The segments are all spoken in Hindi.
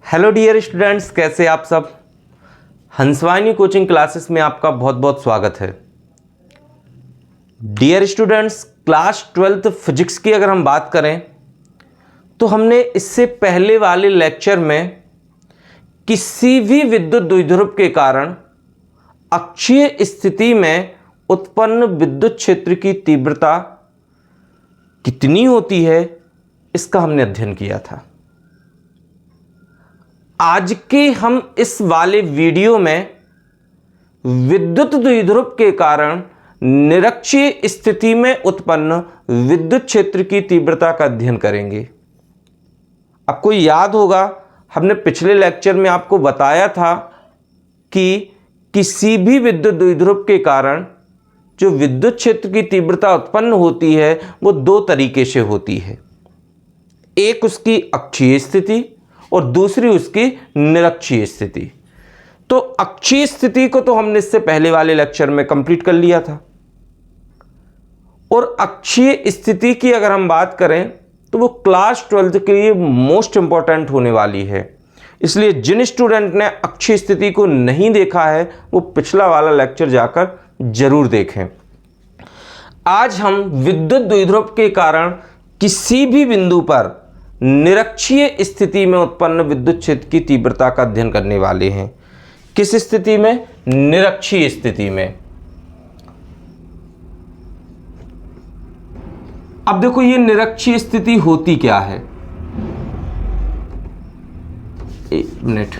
हेलो डियर स्टूडेंट्स, कैसे आप सब। हंसवाहिनी कोचिंग क्लासेस में आपका बहुत बहुत स्वागत है। Dear students, class 12th physics की अगर हम बात करें तो हमने इससे पहले वाले लेक्चर में किसी भी विद्युत द्विध्रुव के कारण अक्षीय स्थिति में उत्पन्न विद्युत क्षेत्र की तीव्रता कितनी होती है इसका हमने अध्ययन किया था। आज के हम इस वाले वीडियो में विद्युत द्विध्रुव के कारण निरक्षीय स्थिति में उत्पन्न विद्युत क्षेत्र की तीव्रता का अध्ययन करेंगे। आपको याद होगा, हमने पिछले लेक्चर में आपको बताया था कि किसी भी विद्युत द्विध्रुव के कारण जो विद्युत क्षेत्र की तीव्रता उत्पन्न होती है वो दो तरीके से होती है। एक उसकी अक्षीय स्थिति और दूसरी उसकी निरक्षीय स्थिति। तो अक्षीय स्थिति को तो हमने इससे पहले वाले लेक्चर में कंप्लीट कर लिया था, और अक्षीय स्थिति की अगर हम बात करें तो वो क्लास 12th के लिए मोस्ट इंपॉर्टेंट होने वाली है। इसलिए जिन स्टूडेंट ने अक्षीय स्थिति को नहीं देखा है वो पिछला वाला लेक्चर जाकर जरूर देखें। आज हम विद्युत द्विध्रुव के कारण किसी भी बिंदु पर निरक्षीय स्थिति में उत्पन्न विद्युत क्षेत्र की तीव्रता का अध्ययन करने वाले हैं। किस स्थिति में? निरक्षीय स्थिति में। अब देखो, ये निरक्षीय स्थिति होती क्या है। एक मिनट,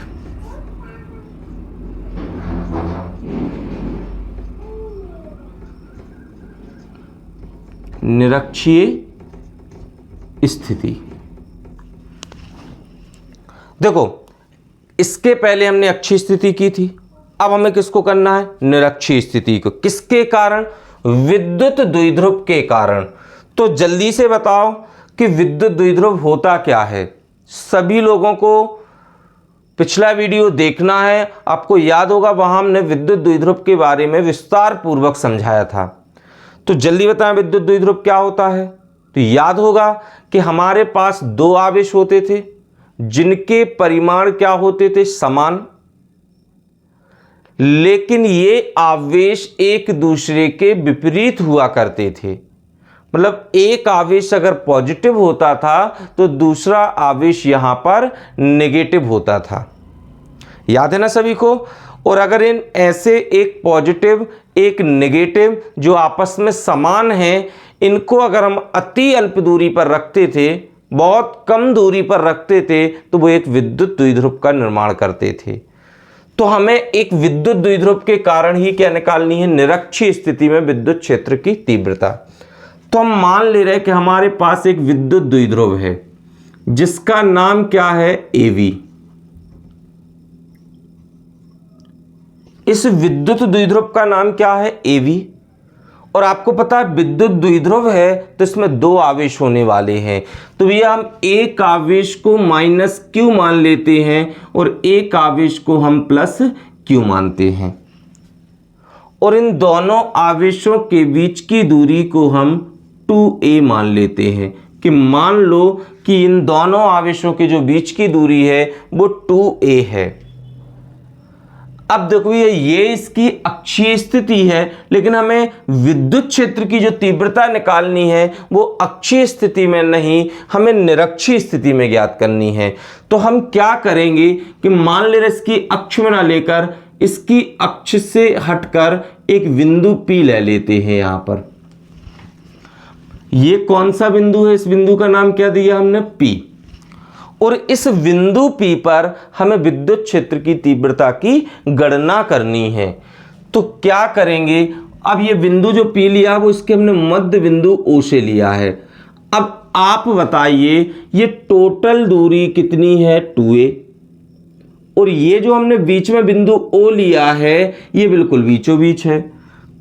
निरक्षीय स्थिति। देखो, इसके पहले हमने अक्षीय स्थिति की थी, अब हमें किसको करना है? निरक्षीय स्थिति को। किसके कारण? विद्युत द्विध्रुव के कारण। तो जल्दी से बताओ कि विद्युत द्विध्रुव होता क्या है। सभी लोगों को पिछला वीडियो देखना है। आपको याद होगा, वहां हमने विद्युत द्विध्रुव के बारे में विस्तार पूर्वक समझाया था। तो जल्दी बताएं, विद्युत द्विध्रुव क्या होता है। तो याद होगा कि हमारे पास दो आवेश होते थे जिनके परिमाण क्या होते थे? समान। लेकिन ये आवेश एक दूसरे के विपरीत हुआ करते थे। मतलब एक आवेश अगर पॉजिटिव होता था तो दूसरा आवेश यहां पर नेगेटिव होता था। याद है ना सभी को। और अगर इन ऐसे एक पॉजिटिव एक नेगेटिव जो आपस में समान हैं, इनको अगर हम अति अल्प दूरी पर रखते थे, बहुत कम दूरी पर रखते थे, तो वो एक विद्युत द्विध्रुव का निर्माण करते थे। तो हमें एक विद्युत द्विध्रुव के कारण ही क्या निकालनी है? निरक्षीय स्थिति में विद्युत क्षेत्र की तीव्रता। तो हम मान ले रहे हैं कि हमारे पास एक विद्युत द्विध्रुव है जिसका नाम क्या है? AV। इस विद्युत द्विध्रुव का नाम क्या है? AV। और आपको पता है विद्युत द्विध्रुव है तो इसमें दो आवेश होने वाले हैं। तो भैया हम एक आवेश को -Q मान लेते हैं और एक आवेश को हम +Q मानते हैं। और इन दोनों आवेशों के बीच की दूरी को हम 2a मान लेते हैं। कि मान लो कि इन दोनों आवेशों के जो बीच की दूरी है वो 2a है। अब देखो, ये इसकी अक्षीय स्थिति है, लेकिन हमें विद्युत क्षेत्र की जो तीव्रता निकालनी है वो अक्षीय स्थिति में नहीं, हमें निरक्षीय स्थिति में ज्ञात करनी है। तो हम क्या करेंगे कि मान ले रहे इसकी अक्ष में ना लेकर इसकी अक्ष से हटकर एक बिंदु P ले लेते हैं। यहां पर ये कौन सा बिंदु है? इस बिंदु का नाम क्या दिया हमने? P। और इस बिंदु P पर हमें विद्युत क्षेत्र की तीव्रता की गणना करनी है। तो क्या करेंगे? अब ये बिंदु जो P लिया वो इसके हमने मध्य बिंदु O से लिया है। अब आप बताइए ये टोटल दूरी कितनी है? 2a। और ये जो हमने बीच में बिंदु O लिया है ये बिल्कुल बीचों बीच है,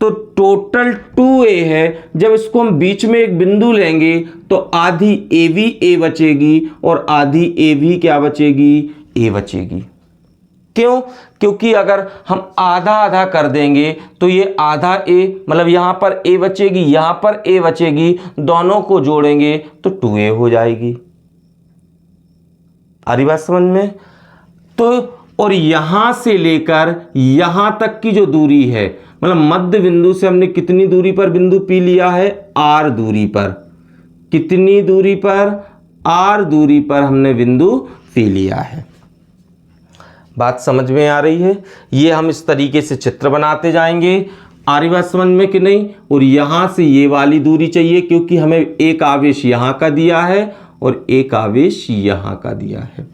तो टोटल 2a है। जब इसको हम बीच में एक बिंदु लेंगे तो आधी AV A बचेगी और आधी AV क्या बचेगी? A बचेगी। क्यों? क्योंकि अगर हम आधा आधा कर देंगे तो ये आधा A, मतलब यहां पर A बचेगी, यहां पर A बचेगी, दोनों को जोड़ेंगे तो 2a हो जाएगी। आ रही बात समझ में? तो और यहां से लेकर यहां तक की जो दूरी है, मतलब मध्य बिंदु से हमने कितनी दूरी पर बिंदु P लिया है, R दूरी पर। कितनी दूरी पर? R दूरी पर हमने बिंदु P लिया है। बात समझ में आ रही है? ये हम इस तरीके से चित्र बनाते जाएंगे। आ रही बात समझ में कि नहीं? और यहां से ये वाली दूरी चाहिए, क्योंकि हमें एक आवेश यहां का दिया है और एक आवेश यहां का दिया है।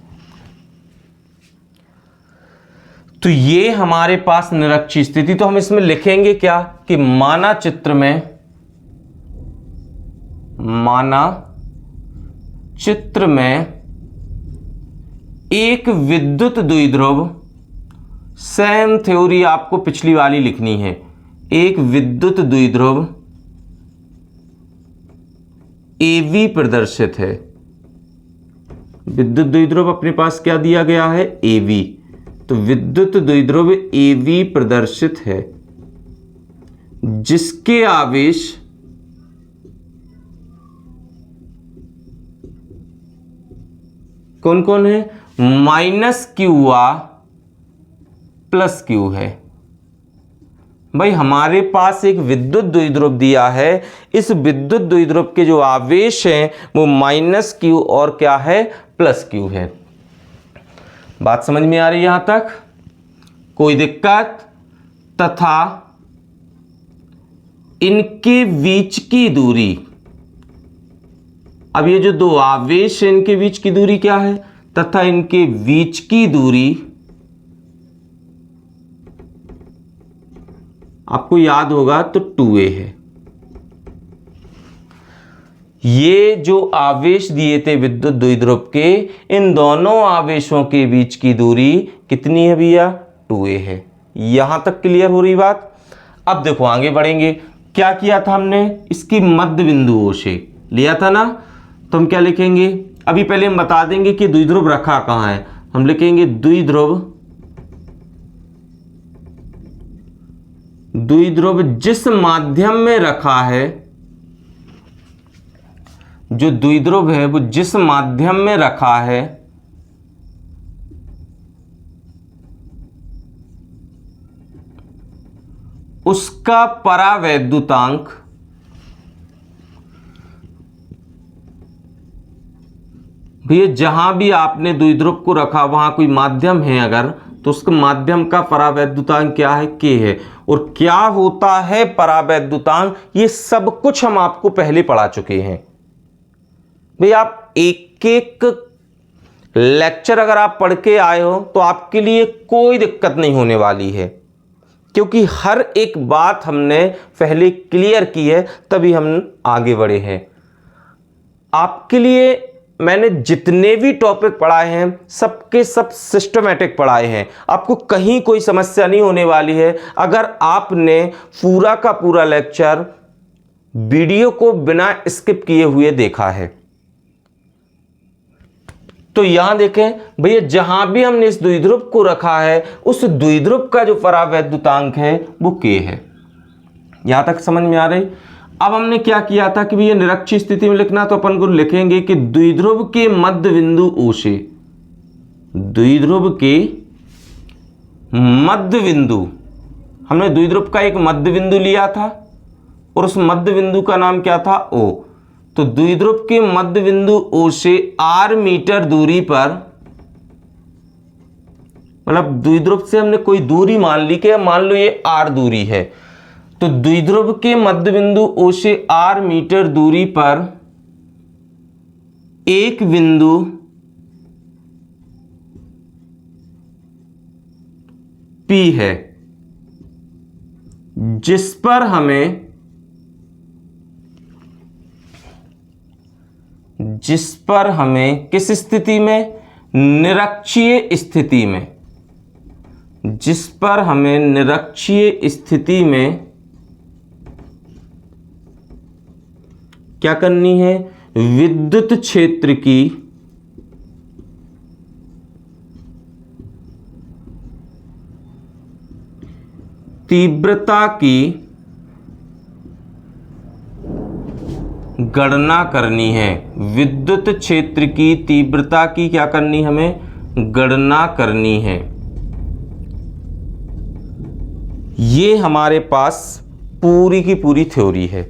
तो ये हमारे पास निरक्षीय स्थिति। तो हम इसमें लिखेंगे क्या कि माना चित्र में एक विद्युत द्विध्रुव, सेम थ्योरी आपको पिछली वाली लिखनी है। एक विद्युत द्विध्रुव AV प्रदर्शित है। विद्युत द्विध्रुव अपने पास क्या दिया गया है? AV। तो विद्युत द्विध्रुव AV प्रदर्शित है, जिसके आवेश कौन कौन है? -QR प्लस Q है। भाई हमारे पास एक विद्युत द्विध्रुव दिया है, इस विद्युत द्विध्रुव के जो आवेश हैं वो -Q और क्या है? +Q है। बात समझ में आ रही है यहां तक? कोई दिक्कत? तथा इनके बीच की दूरी, अब ये जो दो आवेश हैं इनके बीच की दूरी क्या है? तथा इनके बीच की दूरी आपको याद होगा तो 2a है। ये जो आवेश दिए थे विद्युत द्विध्रुव के, इन दोनों आवेशों के बीच की दूरी कितनी है भैया? 2a है। यहां तक क्लियर हो रही बात? अब देखो आगे बढ़ेंगे। क्या किया था हमने? इसकी मध्य बिंदु O से लिया था ना, तो हम क्या लिखेंगे? अभी पहले हम बता देंगे कि द्विध्रुव रखा कहां है। हम लिखेंगे द्विध्रुव जिस माध्यम में रखा है, जो द्विध्रुव है वो जिस माध्यम में रखा है उसका परावैद्युतांक भैया जहां भी आपने द्विध्रुव को रखा वहां कोई माध्यम है अगर, तो उसके माध्यम का परावैद्युतांक क्या है? K है। और क्या होता है परावैद्युतांक, ये सब कुछ हम आपको पहले पढ़ा चुके हैं। भाई आप एक एक लेक्चर अगर आप पढ़ के आए हो तो आपके लिए कोई दिक्कत नहीं होने वाली है, क्योंकि हर एक बात हमने पहले क्लियर की है, तभी हम आगे बढ़े हैं। आपके लिए मैंने जितने भी टॉपिक पढ़ाए हैं सबके सब सिस्टमैटिक पढ़ाए हैं, आपको कहीं कोई समस्या नहीं होने वाली है अगर आपने पूरा का पूरा लेक्चर वीडियो को बिना स्किप किए हुए देखा है। तो यहां देखें भैया, जहां भी हमने इस द्विध्रुव को रखा है उस द्विध्रुव का जो परावैद्युतांक है वो K है। यहां तक समझ में आ रही? अब हमने क्या किया था कि भैया निरक्षीय स्थिति में लिखना, तो अपन को लिखेंगे कि द्विध्रुव के मध्य बिंदु O से, द्विध्रुव के मध्य बिंदु, हमने द्विध्रुव का एक मध्य बिंदु लिया था और उस मध्य बिंदु का नाम क्या था? O। तो द्विध्रुव के मध्य बिंदु O से R मीटर दूरी पर, मतलब द्विध्रुव से हमने कोई दूरी मान ली कि मान लो ये R दूरी है, तो द्विध्रुव के मध्य बिंदु O से R मीटर दूरी पर एक बिंदु P है, जिस पर हमें किस स्थिति में? निरक्षीय स्थिति में, जिस पर हमें निरक्षीय स्थिति में क्या करनी है? विद्युत क्षेत्र की तीव्रता की गणना करनी है। विद्युत क्षेत्र की तीव्रता की क्या करनी हमें? गणना करनी है। ये हमारे पास पूरी की पूरी थ्योरी है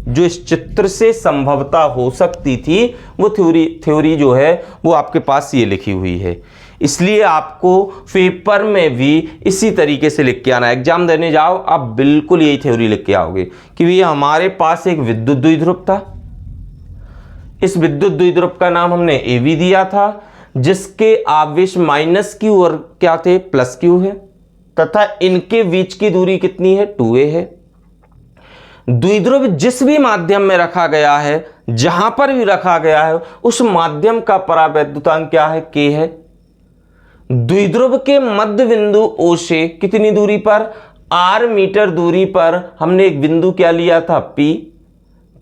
जो इस चित्र से संभवतः हो सकती थी। वो थ्योरी जो है वो आपके पास ये लिखी हुई है, इसलिए आपको पेपर में भी इसी तरीके से लिख के आना। एग्जाम देने जाओ आप बिल्कुल यही थ्योरी लिख के आओगे कि भैया हमारे पास एक विद्युत द्विध्रुव था। इस विद्युत द्विध्रुव का नाम हमने एवी दिया था, जिसके आवेश -q और क्या थे +q है, तथा इनके बीच की दूरी कितनी है 2a है। द्विध्रुव जिस भी माध्यम में रखा गया है, जहां पर भी रखा गया है, उस माध्यम का परावैद्युतांक क्या है k है। द्विध्रुव के मध्य बिंदु O से कितनी दूरी पर r मीटर दूरी पर हमने एक बिंदु क्या लिया था P,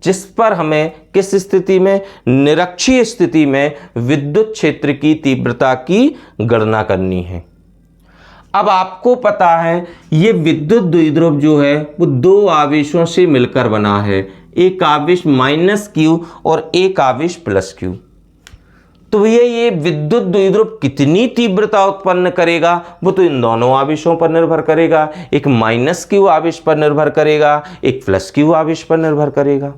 जिस पर हमें किस स्थिति में, निरक्षीय स्थिति में विद्युत क्षेत्र की तीव्रता की गणना करनी है। अब आपको पता है ये विद्युत द्विध्रुव जो है वो दो आवेशों से मिलकर बना है, एक आवेश -q और एक आवेश +q। तो भैया ये विद्युत द्विध्रुव कितनी तीव्रता उत्पन्न करेगा वो तो इन दोनों आवेशों पर निर्भर करेगा, एक -q आवेश पर निर्भर करेगा, एक +q आवेश पर निर्भर करेगा।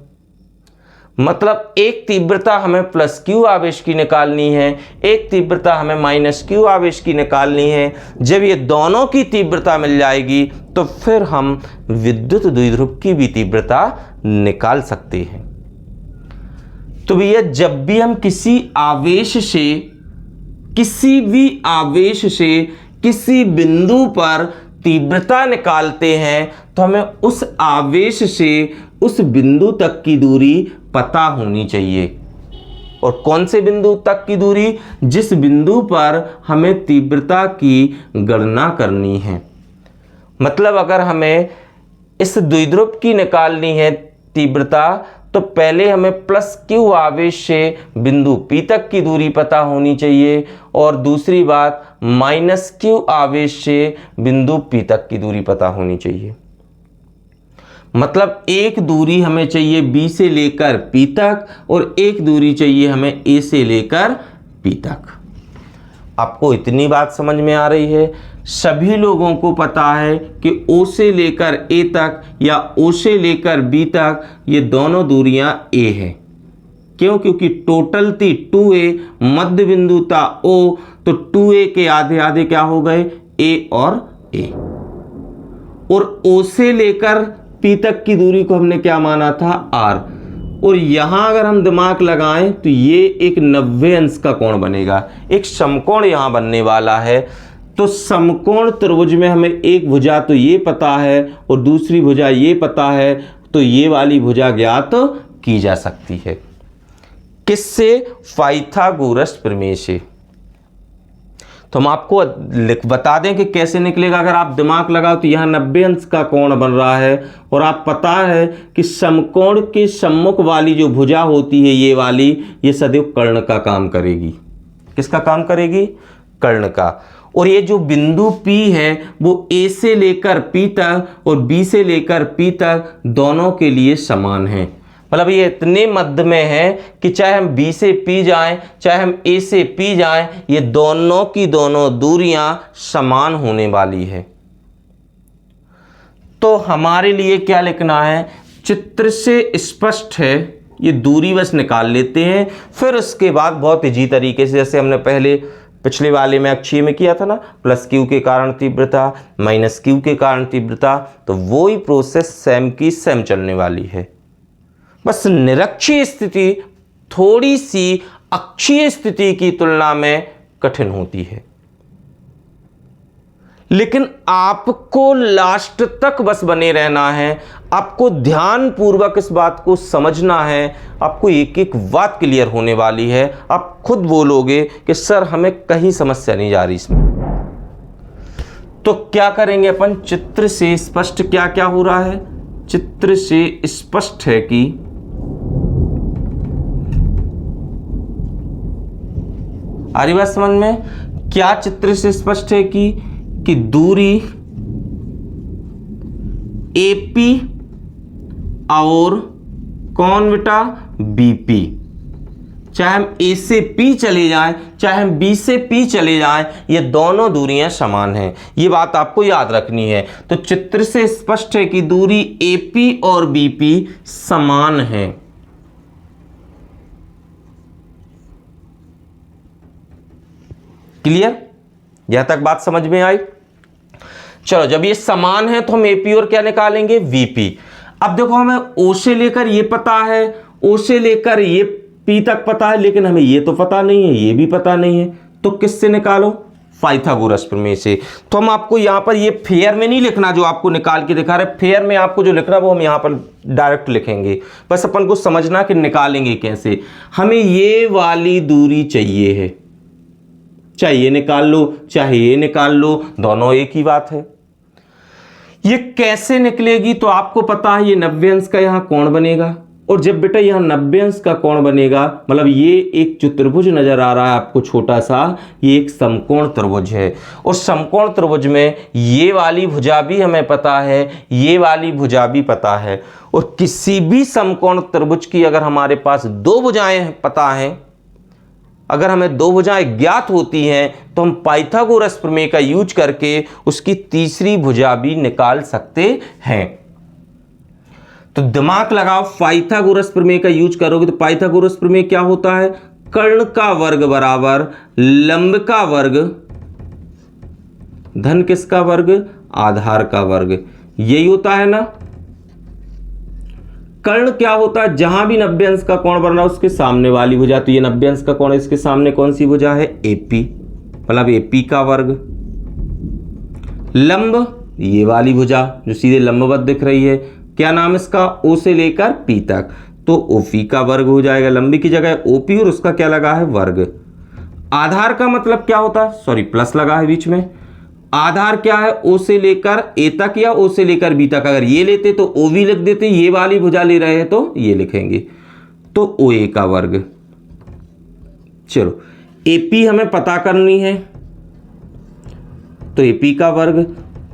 मतलब एक तीव्रता हमें +q आवेश की निकालनी है, एक तीव्रता हमें -q आवेश की निकालनी है। जब ये दोनों की तीव्रता मिल जाएगी तो फिर हम विद्युत द्विध्रुव की भी तीव्रता निकाल सकते हैं। तो भैया जब भी हम किसी भी आवेश से किसी बिंदु पर तीव्रता निकालते हैं तो हमें उस आवेश से उस बिंदु तक की दूरी पता होनी चाहिए। और कौन से बिंदु तक की दूरी, जिस बिंदु पर हमें तीव्रता की गणना करनी है। मतलब अगर हमें इस द्विध्रुव की निकालनी है तीव्रता, तो पहले हमें +q आवेश से बिंदु P तक की दूरी पता होनी चाहिए, और दूसरी बात -q आवेश से बिंदु P तक की दूरी पता होनी चाहिए। मतलब एक दूरी हमें चाहिए B से लेकर P तक और एक दूरी चाहिए हमें A से लेकर P तक। आपको इतनी बात समझ में आ रही है? सभी लोगों को पता है कि O से लेकर A तक या O से लेकर B तक ये दोनों दूरियां A है। क्यों? क्योंकि टोटल थी 2A, मध्य बिंदु था O, तो 2A के आधे आधे क्या हो गए A और A। और O से लेकर P तक की दूरी को हमने क्या माना था R। और यहां अगर हम दिमाग लगाएं तो ये एक 90 अंश का कोण बनेगा, एक समकोण यहां बनने वाला है। तो समकोण त्रिभुज में हमें एक भुजा तो ये पता है और दूसरी भुजा ये पता है, तो ये वाली भुजा ज्ञात की जा सकती है। किससे? पाइथागोरस प्रमेय से। तो हम आपको बता दें कि कैसे निकलेगा। अगर आप दिमाग लगाओ तो यहाँ 90 अंश का कोण बन रहा है, और आप पता है कि समकोण के सम्मुख वाली जो भुजा होती है ये वाली, ये सदैव कर्ण का काम करेगी। किसका काम करेगी? कर्ण का। और ये जो बिंदु P है वो A से लेकर P तक और B से लेकर P तक दोनों के लिए समान है। मतलब ये इतने मध्य में है कि चाहे हम B से P जाएं, चाहे हम A से P जाएं, ये दोनों की दोनों दूरियां समान होने वाली है। तो हमारे लिए क्या लिखना है? चित्र से स्पष्ट है, ये दूरी बस निकाल लेते हैं। फिर उसके बाद बहुत इजी तरीके से, जैसे हमने पहले पिछले वाले में अक्षीय में किया था ना, +q के कारण तीव्रता, -q के कारण तीव्रता, तो वो ही प्रोसेस सेम की सेम चलने वाली है। बस निरक्षीय स्थिति थोड़ी सी अक्षीय स्थिति की तुलना में कठिन होती है, लेकिन आपको लास्ट तक बस बने रहना है। आपको ध्यान पूर्वक इस बात को समझना है, आपको एक एक बात क्लियर होने वाली है। आप खुद बोलोगे कि सर हमें कहीं समस्या नहीं जा रही इसमें। तो क्या करेंगे अपन? चित्र से स्पष्ट क्या क्या हो रहा है? चित्र से स्पष्ट है कि आ रही बात समझ में? क्या चित्र से स्पष्ट है कि दूरी AP और कौन बेटा? BP। चाहे हम A से P चले जाएं, चाहे हम B से P चले जाएं, ये दोनों दूरियां समान हैं। ये बात आपको याद रखनी है। तो चित्र से स्पष्ट है कि दूरी AP और BP समान है। क्लियर? यहां तक बात समझ में आई? चलो, जब ये समान है तो हम AP और क्या निकालेंगे? VP। अब देखो, हमें O से लेकर ये पता है, O से लेकर ये P तक पता है, लेकिन हमें ये तो पता नहीं है, ये भी पता नहीं है। तो किससे निकालो? पाइथागोरस प्रमेय से। तो हम आपको यहां पर ये फेयर में नहीं लिखना जो आपको निकाल के दिखा रहे, फेयर में आपको जो लिखना वो हम यहां पर डायरेक्ट लिखेंगे। बस अपन को समझना कि निकालेंगे कैसे। हमें ये वाली दूरी चाहिए है, चाहे ये निकाल लो चाहे ये निकाल लो, दोनों एक ही बात है। ये कैसे निकलेगी? तो आपको पता है ये 90 अंश का यहां कोण बनेगा, और जब बेटा यहां 90 अंश का कोण बनेगा, मतलब ये एक जो त्रिभुज नजर आ रहा है आपको छोटा सा, ये एक समकोण त्रिभुज है। और समकोण त्रिभुज में ये वाली भुजा भी हमें पता है, ये वाली भुजा भी पता है। और किसी भी समकोण त्रिभुज की अगर हमारे पास दो भुजाएं पता हैं, अगर हमें दो भुजाएं ज्ञात होती हैं, तो हम पाइथागोरस प्रमेय का यूज करके उसकी तीसरी भुजा भी निकाल सकते हैं। तो दिमाग लगाओ, पाइथागोरस प्रमेय का यूज करोगे तो पाइथागोरस प्रमेय क्या होता है? कर्ण का वर्ग बराबर लंब का वर्ग धन किसका वर्ग? आधार का वर्ग। यही होता है ना। कर्ण क्या होता है? जहां भी 90 अंश का कोण बन रहा है उसके सामने वाली भुजा। तो ये 90 अंश का कोण है, इसके सामने कौन सी भुजा है? AP, मतलब AP का वर्ग। लंब, ये वाली भुजा जो सीधे लंबवत दिख रही है, क्या नाम इसका? O से लेकर P तक, तो OP का वर्ग हो जाएगा। लंबी की जगह OP और उसका क्या लगा है? वर्ग। आधार का मतलब क्या होता है? सॉरी, प्लस लगा है बीच में। आधार क्या है? O से लेकर A तक या O से लेकर B तक। अगर ये लेते तो OB लिख देते, ये वाली भुजा ले रहे हैं तो ये लिखेंगे, तो OA का वर्ग। चलो, AP हमें पता करनी है, तो AP का वर्ग।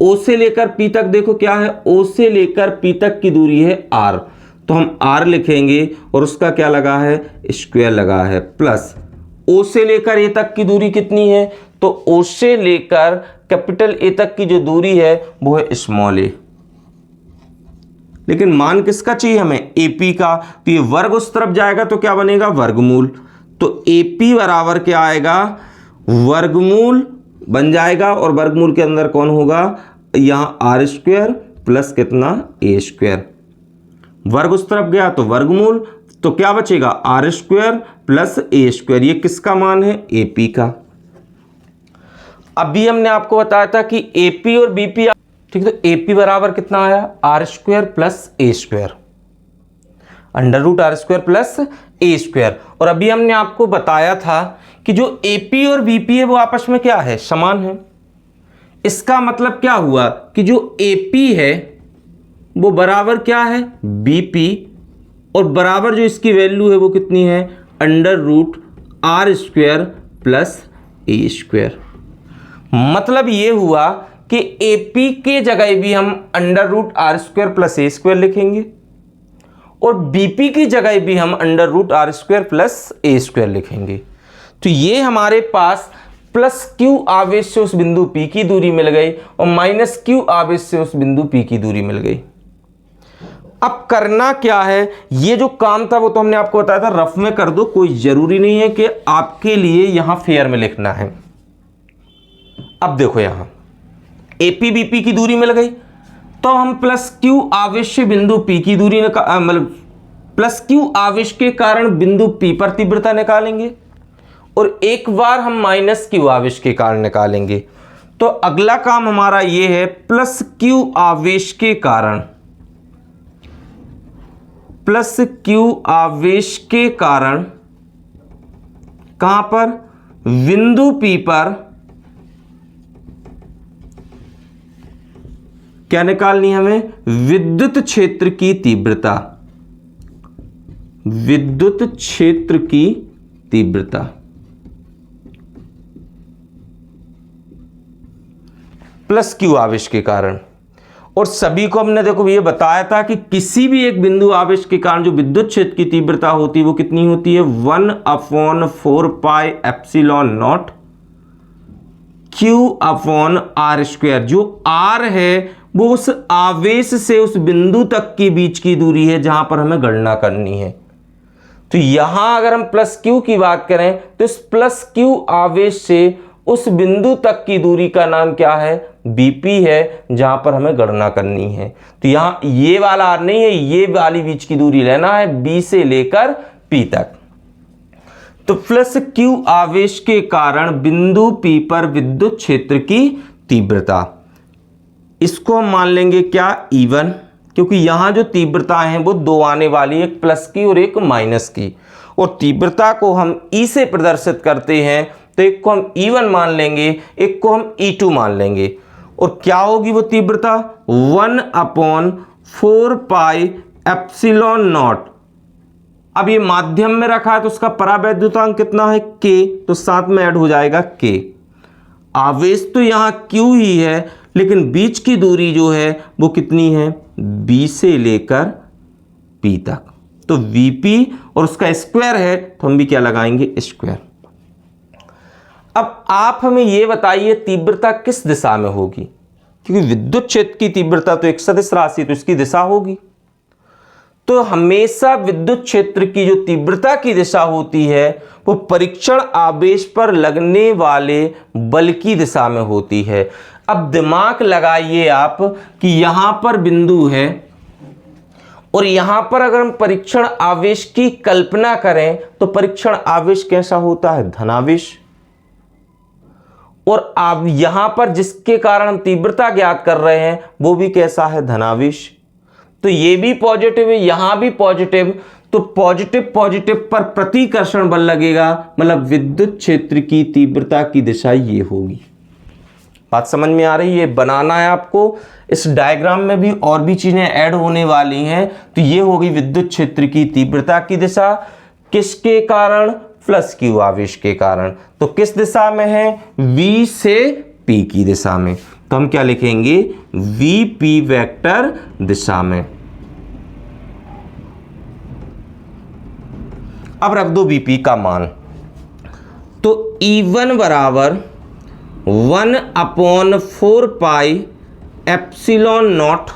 O से लेकर P तक देखो क्या है? O से लेकर P तक की दूरी है R, तो हम R लिखेंगे और उसका क्या लगा है? स्क्वायर लगा है, प्लस O से लेकर A तक की दूरी कितनी है? तो O से लेकर कैपिटल A तक की जो दूरी है वो है स्मॉल a। लेकिन मान किसका चाहिए हमें? AP का। तो ये वर्ग उस तरफ जाएगा तो क्या बनेगा? वर्गमूल। तो AP बराबर क्या आएगा? वर्गमूल बन जाएगा, और वर्गमूल के अंदर कौन होगा? यहां R स्क्वायर प्लस कितना? A square. वर्ग उस तरफ गया तो वर्गमूल, तो क्या बचेगा? R square plus A square. ये किसका मान है? AP का। अभी हमने आपको बताया था कि AP और BP, ठीक है, तो AP बराबर कितना आया? R square plus A square, under root R square plus A square. और अभी हमने आपको बताया था कि जो AP और BP है वो आपस में क्या है? समान है। इसका मतलब क्या हुआ कि जो AP है वो बराबर क्या है? BP, और बराबर जो इसकी वैल्यू है वो कितनी है? Under root R square plus A square. मतलब ये हुआ कि AP के जगह भी हम under root R square plus A square लिखेंगे, और BP की जगह भी हम under root R square plus A square लिखेंगे। तो ये हमारे पास प्लस Q आवेश से उस बिंदु P की दूरी मिल गई, और माइनस Q आवेश से उस बिंदु P की दूरी मिल गई। अब करना क्या है? ये जो काम था वो तो हमने आपको बताया था, रफ में कर दो, कोई जरूरी नहीं है कि आपके लिए यहां फेयर में लिखना है। अब देखो, यहां AP BP की दूरी मिल गई, तो हम प्लस Q आवेश से बिंदु P की दूरी मतलब प्लस Q आवेश के कारण बिंदु P पर तीव्रता निकालेंगे, और एक बार हम माइनस Q आवेश के कारण निकालेंगे। तो अगला काम हमारा ये है, प्लस Q आवेश के कारण, प्लस Q आवेश के कारण कहां पर? बिंदु P पर क्या निकालनी है हमें? विद्युत क्षेत्र की तीव्रता, विद्युत क्षेत्र की तीव्रता। प्लस Q आवेश के कारण। और सभी को हमने देखो ये बताया था कि किसी भी एक बिंदु आवेश के कारण जो विद्युत क्षेत्र की तीव्रता होती है वो कितनी होती है, 1/4πε0 Q/r²। जो r है वो उस आवेश से उस बिंदु तक के बीच की दूरी है जहां पर हमें गणना करनी है। तो यहां अगर हम प्लस क्यू की बात करें तो इस प्लस क्यू आवेश से उस बिंदु तक की दूरी का नाम क्या है, बीपी है, जहां पर हमें गणना करनी है। तो यहां ये वाला आर नहीं है, ये वाली बीच की दूरी लेना है, बी से लेकर पी तक। तो प्लस क्यू आवेश के कारण बिंदु पी पर विद्युत क्षेत्र की तीव्रता, इसको हम मान लेंगे क्या, E1, क्योंकि यहां जो तीव्रताएं हैं वो दो आने वाली, एक प्लस की और एक माइनस की, और तीव्रता को हम E से प्रदर्शित करते हैं तो एक को हम E1 मान लेंगे, एक को हम E2 मान लेंगे। और क्या होगी वो तीव्रता, 1/4πε0। अब ये माध्यम में रखा है तो उसका परावैद्युतांक कितना है, K, तो साथ में ऐड हो जाएगा K। आवेश तो यहां Q ही है, लेकिन बीच की दूरी जो है वो कितनी है, B से लेकर P तक। तो Vp और उसका स्क्वायर है तो हम भी क्या लगाएंगे, स्क्वायर। अब आप हमें यह बताइए तीव्रता किस दिशा में होगी, क्योंकि विद्युत क्षेत्र की तीव्रता तो एक सदिश राशि, तो इसकी दिशा होगी। तो हमेशा विद्युत क्षेत्र की जो तीव्रता की दिशा होती है वो परीक्षण आवेश पर लगने वाले बल की दिशा में होती है। अब दिमाग लगाइए आप कि यहां पर बिंदु है और यहां पर अगर हम परीक्षण आवेश की कल्पना करें तो परीक्षण आवेश कैसा होता है, धनावेश। और आप यहां पर जिसके कारण हम तीव्रता ज्ञात कर रहे हैं वो भी कैसा है, धनावेश। तो ये भी पॉजिटिव है, यहां भी पॉजिटिव, तो पॉजिटिव पॉजिटिव पर प्रतिकर्षण बल लगेगा, मतलब विद्युत क्षेत्र की तीव्रता की दिशा ये होगी। बात समझ में आ रही है, बनाना है आपको। इस डायग्राम में भी और भी चीजें ऐड होने वाली हैं। तो ये होगी विद्युत क्षेत्र की तीव्रता की दिशा, किसके कारण, प्लस क्यू आवेश के कारण। तो किस दिशा में है, V से P की दिशा में। तो हम क्या लिखेंगे, VP वेक्टर दिशा में। अब रख दो VP का मान, तो E1 बराबर 1/4πε0,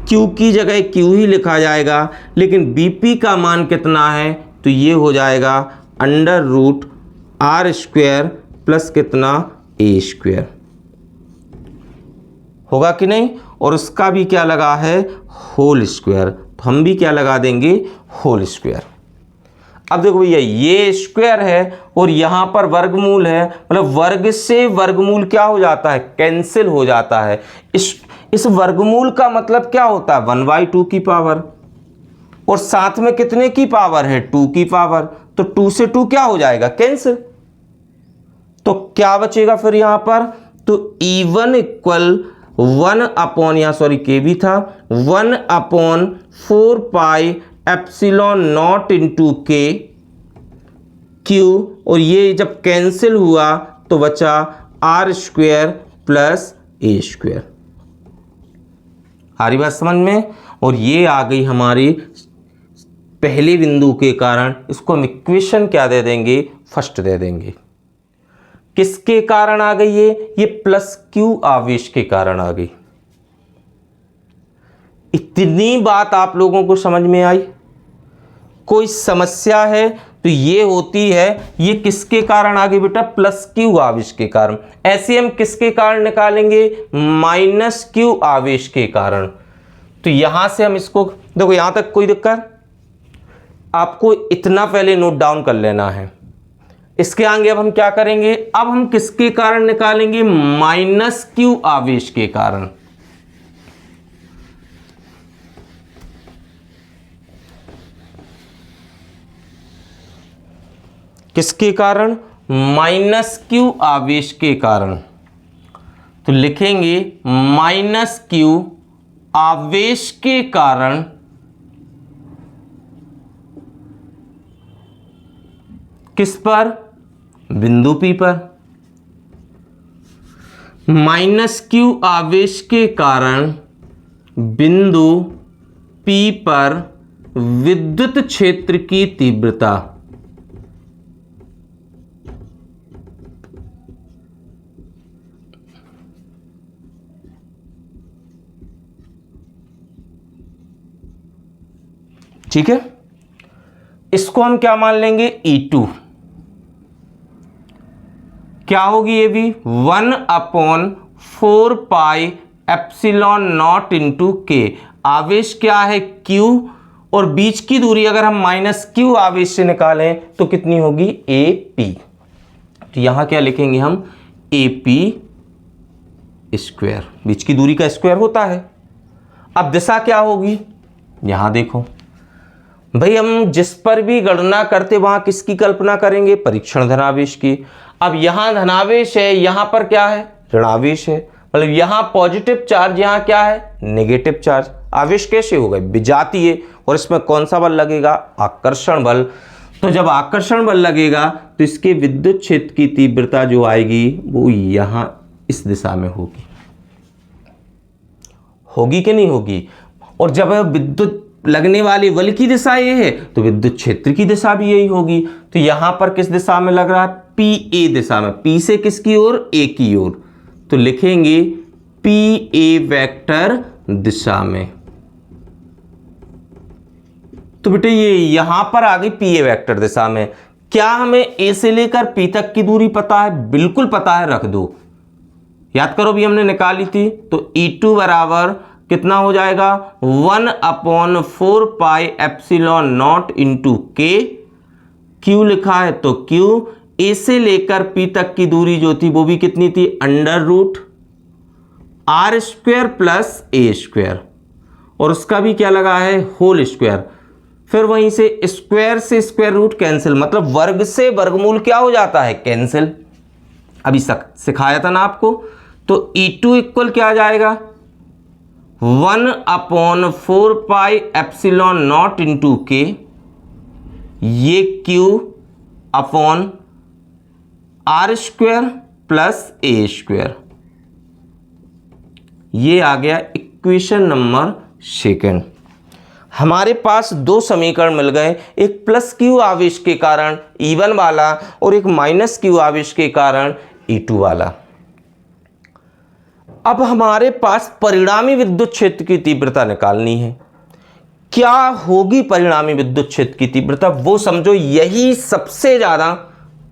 Q की जगह Q ही लिखा जाएगा, लेकिन BP का मान कितना है, तो ये हो जाएगा √r² प्लस कितना, a², होगा कि नहीं। और उसका भी क्या लगा है, होल स्क्वायर, तो हम भी क्या लगा देंगे, होल स्क्वायर। अब देखो भैया ये स्क्वायर है और यहां पर वर्गमूल है, मतलब वर्ग से वर्गमूल क्या हो जाता है, कैंसिल हो जाता है। इस वर्गमूल का मतलब क्या होता है, 1/2 की पावर, और साथ में कितने की पावर है, 2 की पावर। तो 2 से 2 क्या हो जाएगा, कैंसिल। तो क्या बचेगा फिर यहां पर, तो E1 इक्वल 1/, के भी था, 1/4πε0 इंटू K Q, और ये जब कैंसिल हुआ तो बचा r² प्लस a²। आ रही बात समझ में। और ये आ गई हमारी पहले बिंदु के कारण, इसको हम इक्वेशन क्या दे देंगे, फर्स्ट दे देंगे। किसके कारण आ गई ये प्लस क्यू आवेश के कारण आ गई। इतनी बात आप लोगों को समझ में आई। कोई समस्या है तो ये होती है, ये किसके कारण आ गई बेटा, प्लस क्यू आवेश के कारण। ऐसे हम किसके कारण निकालेंगे, माइनस क्यू आवेश के कारण। तो यहां से हम इसको देखो, यहां तक कोई दिक्कत, आपको इतना पहले नोट डाउन कर लेना है। इसके आगे अब हम क्या करेंगे, अब हम किसके कारण निकालेंगे, माइनस क्यू आवेश के कारण। किसके कारण, माइनस क्यू आवेश के कारण। तो लिखेंगे माइनस क्यू आवेश के कारण किस पर, बिंदु P पर। माइनस क्यू आवेश के कारण बिंदु P पर विद्युत क्षेत्र की तीव्रता ठीक है, इसको हम क्या मान लेंगे E2। क्या होगी ये भी 1/4 पाई एप्सिलॉन नॉट इंटू के। आवेश क्या है Q और बीच की दूरी अगर हम माइनस Q आवेश से निकालें तो कितनी होगी AP। तो यहां क्या लिखेंगे हम AP स्क्वायर, बीच की दूरी का स्क्वायर होता है। अब दिशा क्या होगी, यहां देखो भाई, हम जिस पर भी गणना करते वहां किसकी कल्पना करेंगे, परीक्षण धनावेश की। अब यहां धनावेश है, यहां पर क्या है, ऋणावेश है, मतलब यहां पॉजिटिव चार्ज, यहां क्या है, नेगेटिव चार्ज। आवेश कैसे होगा, विजातीय, और इसमें कौन सा बल लगेगा, आकर्षण बल। तो जब आकर्षण बल लगेगा तो इसके विद्युत क्षेत्र की तीव्रता जो आएगी वो यहां इस दिशा में होगी, होगी कि नहीं होगी। और जब विद्युत लगने वाली बल की दिशा ये है तो विद्युत क्षेत्र की दिशा भी यही होगी। तो यहां पर किस दिशा में लग रहा है, PA दिशा में। P से किसकी ओर, A की ओर। तो लिखेंगे PA वेक्टर दिशा में। तो बेटे ये यहां पर आ गई PA वेक्टर दिशा में। क्या हमें A से लेकर P तक की दूरी पता है, बिल्कुल पता है, रख दो, याद करो भी हमने निकाली थी। तो E2 बराबर कितना हो जाएगा 1/4 पाई एप्सिलॉन नॉट इंटू के। Q लिखा है तो Q, A से लेकर P तक की दूरी जो थी वो भी कितनी थी, √R square plus A square, और उसका भी क्या लगा है, होल स्क्वायर। फिर वहीं से स्क्वायर रूट कैंसिल, मतलब वर्ग से वर्गमूल क्या हो जाता है, कैंसिल। अभी सिखाया था ना आपको। तो E2 इक्वल क्या आ जाएगा 1/4 पाई एप्सिलॉन नॉट इंटू के, ये Q upon R square plus A square. ये आ गया इक्वेशन नंबर सेकंड। हमारे पास दो समीकरण मिल गए, एक प्लस Q आवेश के कारण E1 वाला और एक माइनस Q आवेश के कारण E2 वाला। अब हमारे पास परिणामी विद्युत क्षेत्र की तीव्रता निकालनी है। क्या होगी परिणामी विद्युत क्षेत्र की तीव्रता, वो समझो, यही सबसे ज्यादा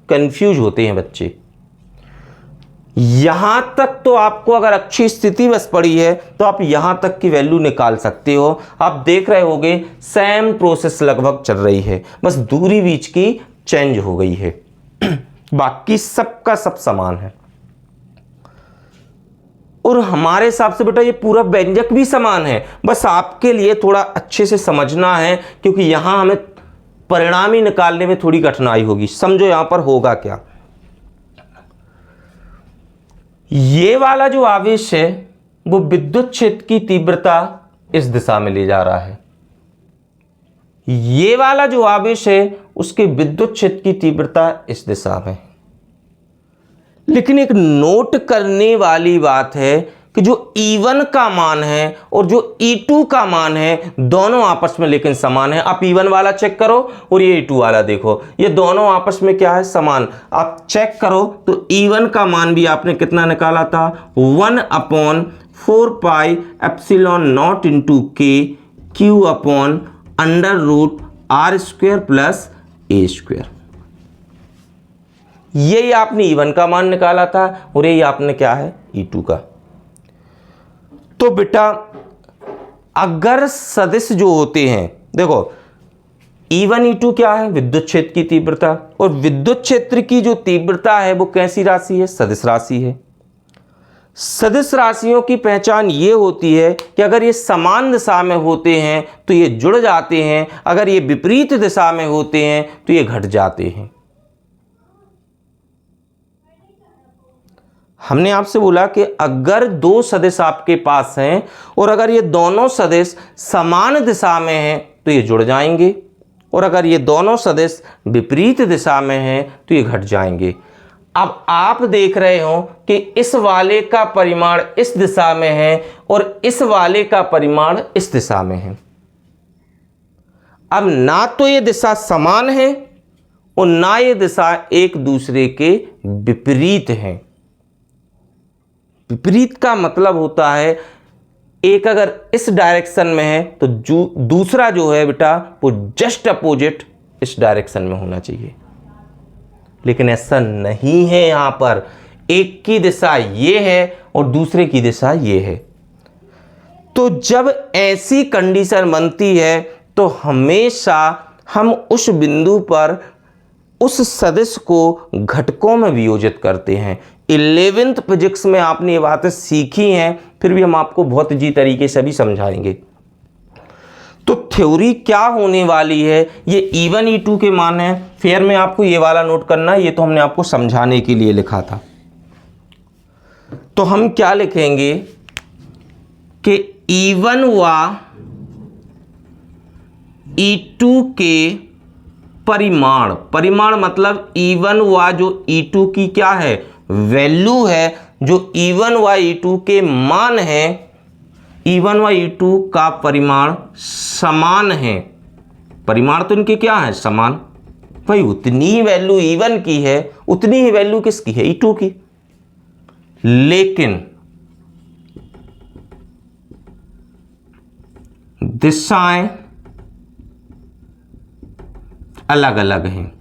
कंफ्यूज होते हैं बच्चे। यहां तक तो आपको अगर अच्छी स्थिति बस पड़ी है तो आप यहां तक की वैल्यू निकाल सकते हो। आप देख रहे होगे सेम प्रोसेस लगभग चल रही है, बस दूरी बीच की चेंज हो गई है बाकी सबका सब समान है। और हमारे हिसाब से बेटा ये पूरा व्यंजक भी समान है, बस आपके लिए थोड़ा अच्छे से समझना है, क्योंकि यहां हमें परिणामी निकालने में थोड़ी कठिनाई होगी। समझो यहां पर होगा क्या, ये वाला जो आवेश है वो विद्युत क्षेत्र की तीव्रता इस दिशा में ले जा रहा है, ये वाला जो आवेश है उसके विद्युत क्षेत्र की तीव्रता इस दिशा में। लेकिन एक नोट करने वाली बात है कि जो E1 का मान है और जो E2 का मान है दोनों आपस में लेकिन समान है। आप E1 वाला चेक करो और ये E2 वाला देखो, ये दोनों आपस में क्या है, समान। आप चेक करो तो E1 का मान भी आपने कितना निकाला था 1/4 पाई एप्सिलॉन नॉट इंटू के Q upon √R square plus A square. ये आपने E1 का मान निकाला था और ये आपने क्या है E2 का। तो बेटा अगर सदिश जो होते हैं, देखो E1 E2 क्या है, विद्युत क्षेत्र की तीव्रता, और विद्युत क्षेत्र की जो तीव्रता है वो कैसी राशि है, सदिश राशि है। सदिश राशियों की पहचान ये होती है कि अगर ये समान दिशा में होते हैं तो ये जुड़ जाते हैं, अगर ये विपरीत दिशा में होते हैं तो ये घट जाते हैं। हमने आपसे बोला कि अगर दो सदिश आपके पास हैं और अगर ये दोनों सदिश समान दिशा में हैं तो ये जुड़ जाएंगे, और अगर ये दोनों सदिश विपरीत दिशा में हैं तो ये घट जाएंगे। अब आप देख रहे हो कि इस वाले का परिमाण इस दिशा में है और इस वाले का परिमाण इस दिशा में है। अब ना तो ये दिशा समान है और ना ये दिशा एक दूसरे के विपरीत है। विपरीत का मतलब होता है एक अगर इस डायरेक्शन में है तो दूसरा जो है बेटा वो जस्ट अपोजिट इस डायरेक्शन में होना चाहिए, लेकिन ऐसा नहीं है। यहां पर एक की दिशा ये है और दूसरे की दिशा ये है। तो जब ऐसी कंडीशन बनती है तो हमेशा हम उस बिंदु पर उस सदिश को घटकों में वियोजित करते हैं। 11th फिजिक्स में आपने ये बातें सीखी हैं, फिर भी हम आपको बहुत जी तरीके से भी समझाएंगे। तो थ्योरी क्या होने वाली है, ये E1 E2 के मान है। फिर में आपको ये वाला नोट करना है, ये तो हमने आपको समझाने के लिए लिखा था। तो हम क्या लिखेंगे कि E1 व E2 के परिमाण मतलब E1 व जो E2 की क्या है वैल्यू है, जो E1 व E2 के मान है, E1 व E2 का परिमाण समान है। परिमाण तो इनके क्या है समान, भाई उतनी ही वैल्यू E1 की है उतनी ही वैल्यू किसकी है E2 की, लेकिन दिशाएं अलग अलग हैं।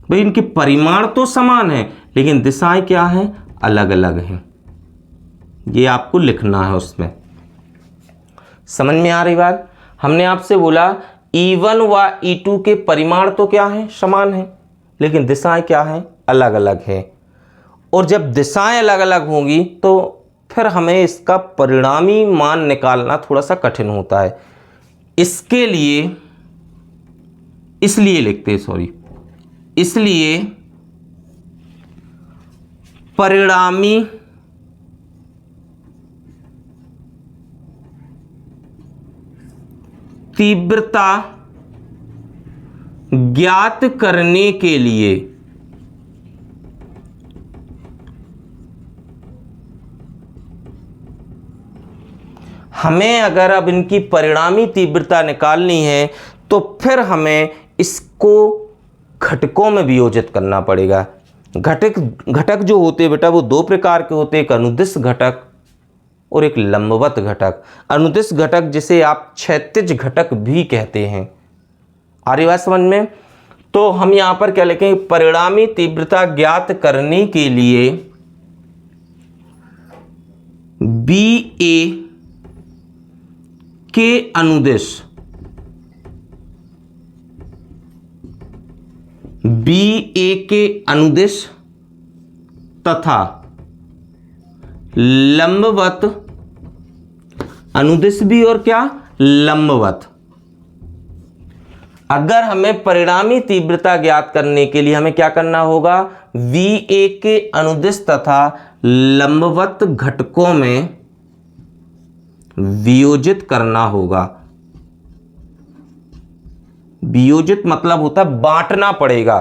भाई इनके परिमाण तो समान है लेकिन दिशाएं क्या हैं अलग अलग हैं। ये आपको लिखना है उसमें। समझ में आ रही बात। हमने आपसे बोला E1 व E2 के परिमाण तो क्या है समान है लेकिन दिशाएं क्या हैं अलग अलग हैं। और जब दिशाएं अलग अलग होंगी तो फिर हमें इसका परिणामी मान निकालना थोड़ा सा कठिन होता है। इसके लिए इसलिए परिणामी तीव्रता ज्ञात करने के लिए हमें अगर अब इनकी परिणामी तीव्रता निकालनी है तो फिर हमें इसको घटकों में वियोजित करना पड़ेगा। घटक जो होते हैं बेटा वो दो प्रकार के होते हैं, एक अनुदिश घटक और एक लंबवत घटक। अनुदिश घटक जिसे आप क्षैतिज घटक भी कहते हैं। आ रही बात समझ में। तो हम यहां पर क्या लिखेंगे, परिणामी तीव्रता ज्ञात करने के लिए BA के अनुदिश BA के अनुदिश तथा लंबवत, अनुदिश भी और क्या लंबवत। अगर हमें परिणामी तीव्रता ज्ञात करने के लिए हमें क्या करना होगा, VA के अनुदिश तथा लंबवत घटकों में वियोजित करना होगा। वियोजित मतलब होता है बांटना पड़ेगा।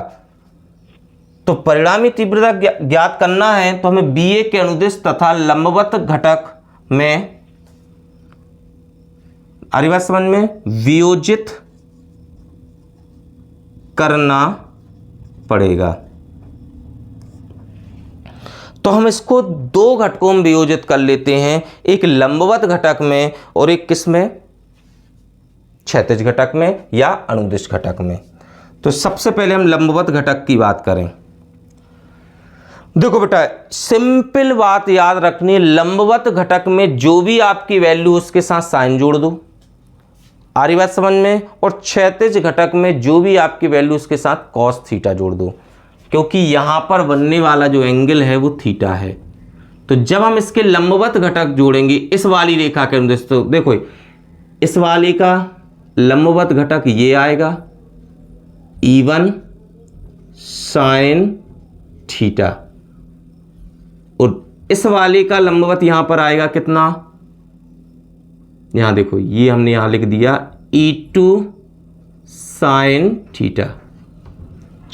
तो परिणामी तीव्रता ज्ञात करना है तो हमें BA के अनुदिश तथा लंबवत घटक में, आ रही बात समझ में, वियोजित करना पड़ेगा। तो हम इसको दो घटकों में वियोजित कर लेते हैं, एक लंबवत घटक में और एक किस में, क्षैतिज घटक में या अनुदिश घटक में। तो सबसे पहले हम लंबवत घटक की बात करें। देखो बेटा सिंपल बात याद रखनी, लंबवत घटक में जो भी आपकी वैल्यू उसके साथ साइन जोड़ दो, आ रही बात समझ में। और क्षैतिज घटक में जो भी आपकी वैल्यू उसके साथ कॉस थीटा जोड़ दो, क्योंकि यहां पर बनने वाला जो एंगल है वो थीटा है। तो जब हम इसके लंबवत घटक जोड़ेंगे इस वाली रेखा के अनुदिश, तो देखो इस वाली का लंबवत घटक ये आएगा E1 साइन थीटा, और इस वाले का लंबवत यहां पर आएगा कितना, यहां देखो ये हमने यहां लिख दिया E2 साइन थीटा।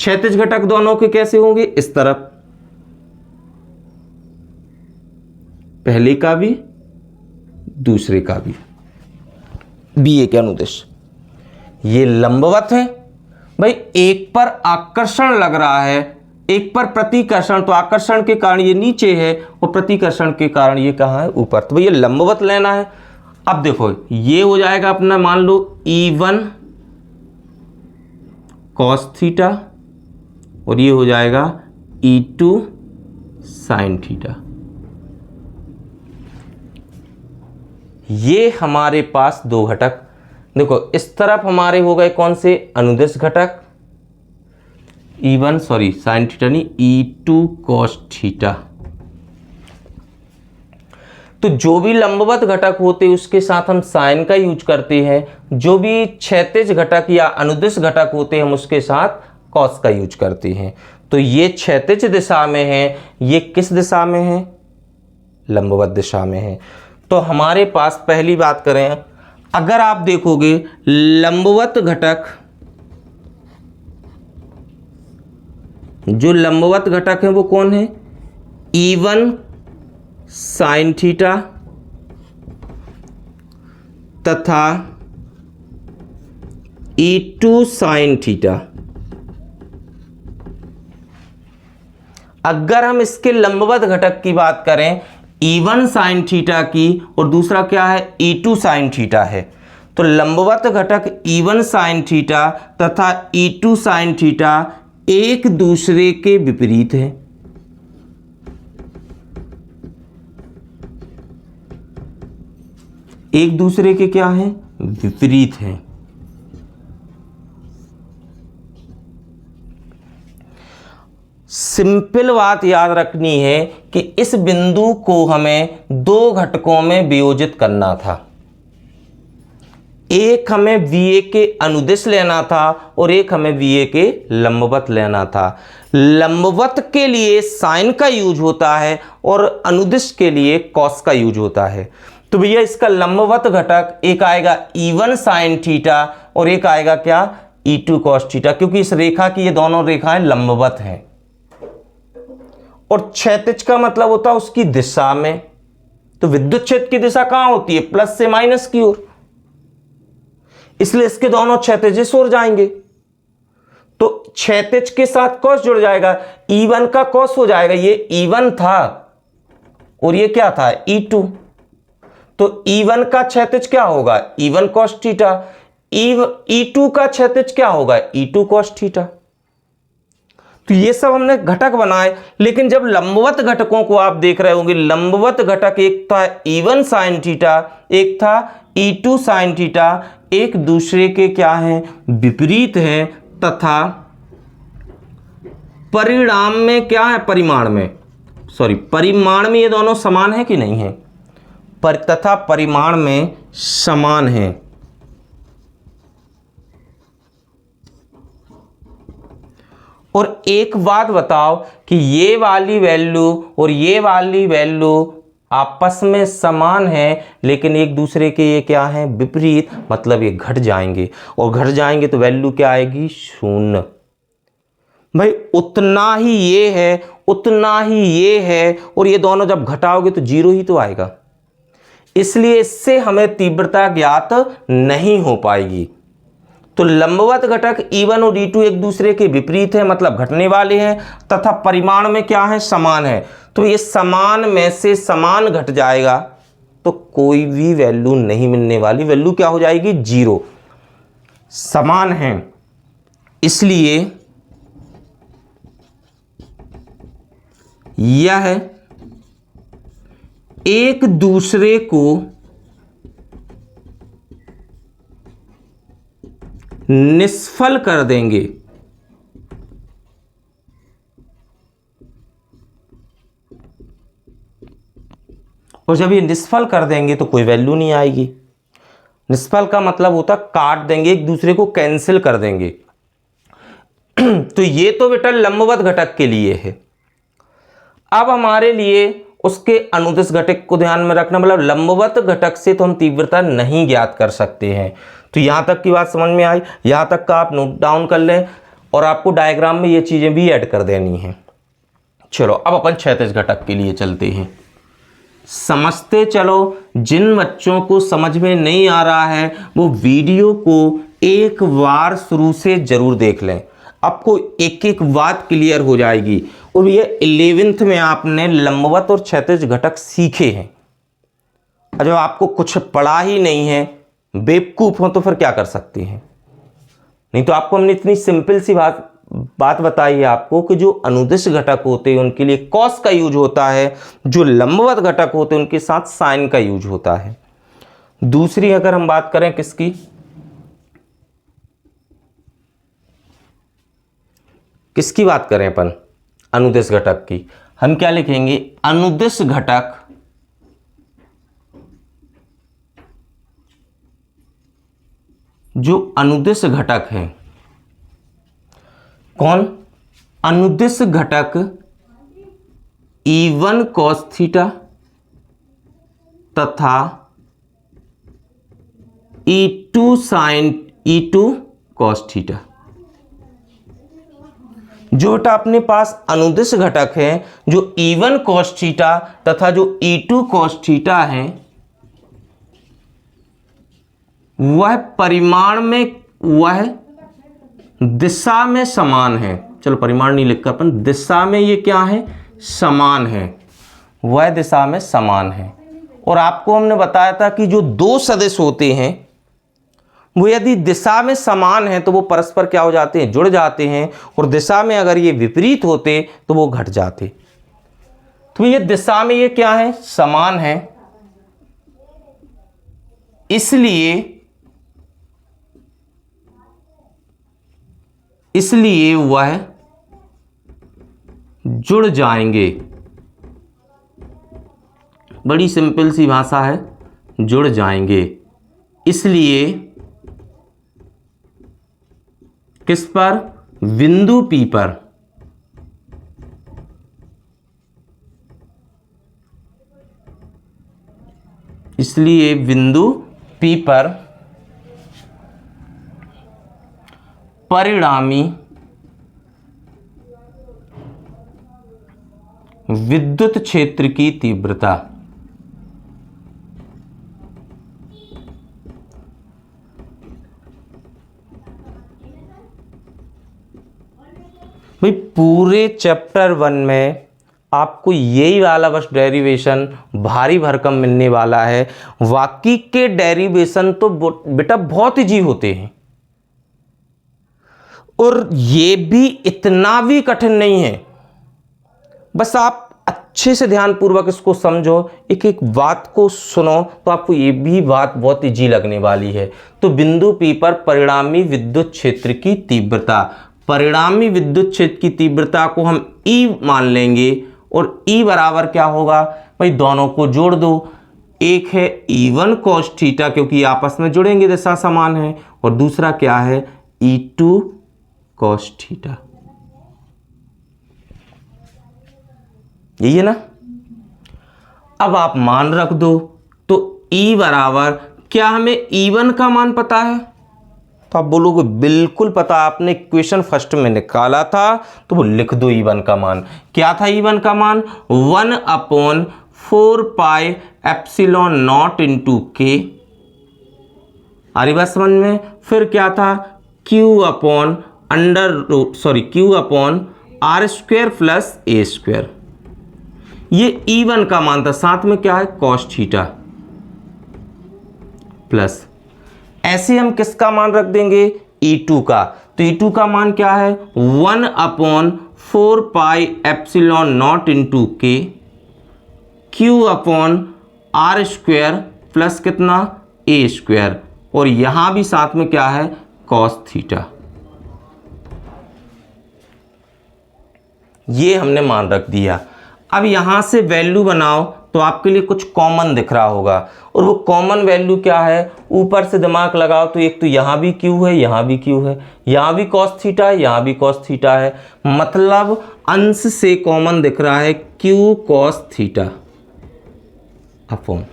क्षैतिज घटक दोनों के कैसे होंगे, इस तरफ पहले का भी दूसरे का भी, BA के अनुदिश। ये लंबवत है भाई, एक पर आकर्षण लग रहा है, एक पर प्रतिकर्षण, तो आकर्षण के कारण ये नीचे है और प्रतिकर्षण के कारण ये कहाँ है, ऊपर। तो भैया लंबवत लेना है। अब देखो ये हो जाएगा अपना, मान लो E1 cos थीटा और ये हो जाएगा E2 sin थीटा। ये हमारे पास दो घटक, देखो इस तरफ हमारे हो गए कौन से, अनुदिश घटक E1 सॉरी साइन थीटा नहीं, E2 cos थीटा। तो जो भी लंबवत घटक होते हैं उसके साथ हम साइन का यूज करते हैं, जो भी क्षैतिज घटक या अनुदिश घटक होते हैं हम उसके साथ कॉस का यूज करते हैं। तो ये क्षैतिज दिशा में है, ये किस दिशा में है, लंबवत दिशा में है। तो हमारे पास पहली बात करें, अगर आप देखोगे लंबवत घटक, जो लंबवत घटक है वो कौन है, E1 साइन थीटा तथा E2 साइन थीटा। अगर हम इसके लंबवत घटक की बात करें, E1 साइन थीटा की और दूसरा क्या है, E2 साइन थीटा है। तो लंबवत घटक E1 साइन थीटा तथा E2 साइन थीटा एक दूसरे के विपरीत है। एक दूसरे के क्या हैं, विपरीत हैं। सिंपल बात याद रखनी है कि इस बिंदु को हमें दो घटकों में वियोजित करना था। एक हमें VA के अनुदिश लेना था और एक हमें VA के लंबवत लेना था। लंबवत के लिए साइन का यूज होता है और अनुदिश के लिए कॉस का यूज होता है। तो भैया इसका लंबवत घटक एक आएगा E1 साइन थीटा और एक आएगा क्या, E2 कॉस थीटा, क्योंकि इस रेखा की ये दोनों रेखाएं लंबवत हैं। और क्षैतिज का मतलब होता है उसकी दिशा में। तो विद्युत क्षेत्र की दिशा कहां होती है, प्लस से माइनस की ओर, इसलिए इसके दोनों क्षैतिज ओर जाएंगे। तो क्षैतिज के साथ कॉस जुड़ जाएगा, E1 का कॉस हो जाएगा, ये E1 था और ये क्या था, E2। तो E1 का क्षैतिज क्या होगा, E1 cos थीटा। E2 का क्षैतिज क्या होगा, E2 cos थीटा। तो ये सब हमने घटक बनाए। लेकिन जब लंबवत घटकों को आप देख रहे होंगे, लंबवत घटक एक था E1 साइन थीटा, एक था E2 साइन थीटा, एक दूसरे के क्या हैं, विपरीत हैं तथा परिणाम में क्या है, परिमाण में ये दोनों समान है कि नहीं है, तथा परिमाण में समान है। और एक बात बताओ कि ये वाली वैल्यू और ये वाली वैल्यू आपस में समान है, लेकिन एक दूसरे के ये क्या है, विपरीत, मतलब ये घट जाएंगे। और घट जाएंगे तो वैल्यू क्या आएगी, शून्य। भाई उतना ही ये है, उतना ही ये है, और ये दोनों जब घटाओगे तो जीरो ही तो आएगा। इसलिए इससे हमें तीव्रता ज्ञात नहीं हो पाएगी। तो लंबवत घटक E1 और E2 एक दूसरे के विपरीत है, मतलब घटने वाले हैं, तथा परिमाण में क्या है, समान है। तो ये समान में से समान घट जाएगा तो कोई भी वैल्यू नहीं मिलने वाली, वैल्यू क्या हो जाएगी, जीरो। समान है इसलिए यह एक दूसरे को निष्फल कर देंगे। और जब ये निष्फल कर देंगे तो कोई वैल्यू नहीं आएगी। निष्फल का मतलब होता काट देंगे, एक दूसरे को कैंसिल कर देंगे। तो ये तो बेटा लंबवत घटक के लिए है। अब हमारे लिए उसके अनुदिश घटक को ध्यान में रखना, मतलब लंबवत घटक से तो हम तीव्रता नहीं ज्ञात कर सकते हैं। तो यहां तक की बात समझ में आई, यहां तक का आप नोट डाउन कर लें। और आपको डायग्राम में ये चीज़ें भी ऐड कर देनी हैं। चलो अब अपन क्षैतिज घटक के लिए चलते हैं। समझते चलो, जिन बच्चों को समझ में नहीं आ रहा है वो वीडियो को एक बार शुरू से जरूर देख लें, आपको एक एक बात क्लियर हो जाएगी। और ये 11th में आपने लंबवत और क्षैतिज घटक सीखे हैं, और जब आपको कुछ पढ़ा ही नहीं है, बेवकूफ़ हो तो फिर क्या कर सकते हैं। नहीं तो आपको हमने इतनी सिंपल सी बात बताई है आपको कि जो अनुदिश घटक होते हैं उनके लिए कॉस का यूज होता है, जो लंबवत घटक होते हैं उनके साथ साइन का यूज होता है। दूसरी अगर हम बात करें किसकी बात करें अपन, अनुदिश घटक की, हम क्या लिखेंगे, अनुदिश घटक जो अनुदिश घटक है, कौन, अनुदिश घटक E1 cos थीटा तथा E2 sin E2 cos theta. जो बेटा अपने पास अनुदिश घटक है, जो E1 cos थीटा तथा जो E2 cos थीटा है, वह परिमाण में, वह दिशा में समान है। चलो परिमाण नहीं लिखकर अपन, दिशा में ये क्या है, समान है, वह दिशा में समान है। और आपको हमने बताया था कि जो दो सदिश होते हैं वो यदि दिशा में समान है तो वो परस्पर क्या हो जाते हैं, जुड़ जाते हैं, और दिशा में अगर ये विपरीत होते तो वो घट जाते। तो ये दिशा में ये क्या है, समान है, इसलिए वह जुड़ जाएंगे। बड़ी सिंपल सी भाषा है, जुड़ जाएंगे। इसलिए किस पर, बिंदु P पर, इसलिए बिंदु P पर परिणामी विद्युत क्षेत्र की तीव्रता, भाई पूरे चैप्टर 1 में आपको यही वाला बस डेरिवेशन भारी भरकम मिलने वाला है। बाकी के डेरिवेशन तो बेटा बहुत इजी होते हैं, और ये भी इतना भी कठिन नहीं है। बस आप अच्छे से ध्यानपूर्वक इसको समझो, एक एक बात को सुनो, तो आपको ये भी बात बहुत इजी लगने वाली है। तो बिंदु P पर परिणामी विद्युत क्षेत्र की तीव्रता, परिणामी विद्युत क्षेत्र की तीव्रता को हम E मान लेंगे, और E बराबर क्या होगा, भाई दोनों को जोड़ दो, एक है E1 cos थीटा क्योंकि आपस में जुड़ेंगे, दिशा समान है, और दूसरा क्या है, E2 cos थीटा। यही है ना। अब आप मान रख दो, तो E बराबर क्या, हमें E1 का मान पता है, तो आप बोलोगे बिल्कुल पता, आपने इक्वेशन फर्स्ट में निकाला था, तो वो लिख दो E1 का मान। क्या था E1 का मान, 1/4 पाई एप्सिलॉन नॉट इंटू के, आ रही बात समझ में। फिर क्या था, Q upon R square plus A square, ये E1 का मान था। साथ में क्या है, cos थीटा प्लस, ऐसे हम किसका मान रख देंगे, E2 का। तो E2 का मान क्या है, 1/4 पाई एप्सिलॉन नॉट इंटू के, Q upon R square plus कितना, A स्क्वायर, और यहां भी साथ में क्या है, cos थीटा। ये हमने मान रख दिया। अब यहां से वैल्यू बनाओ तो आपके लिए कुछ कॉमन दिख रहा होगा, और वो कॉमन वैल्यू क्या है, ऊपर से दिमाग लगाओ तो एक तो यहां भी Q है, यहां भी Q है, यहां भी cos थीटा है, यहां भी cos थीटा है, मतलब अंश से कॉमन दिख रहा है Q cos थीटा अपॉन,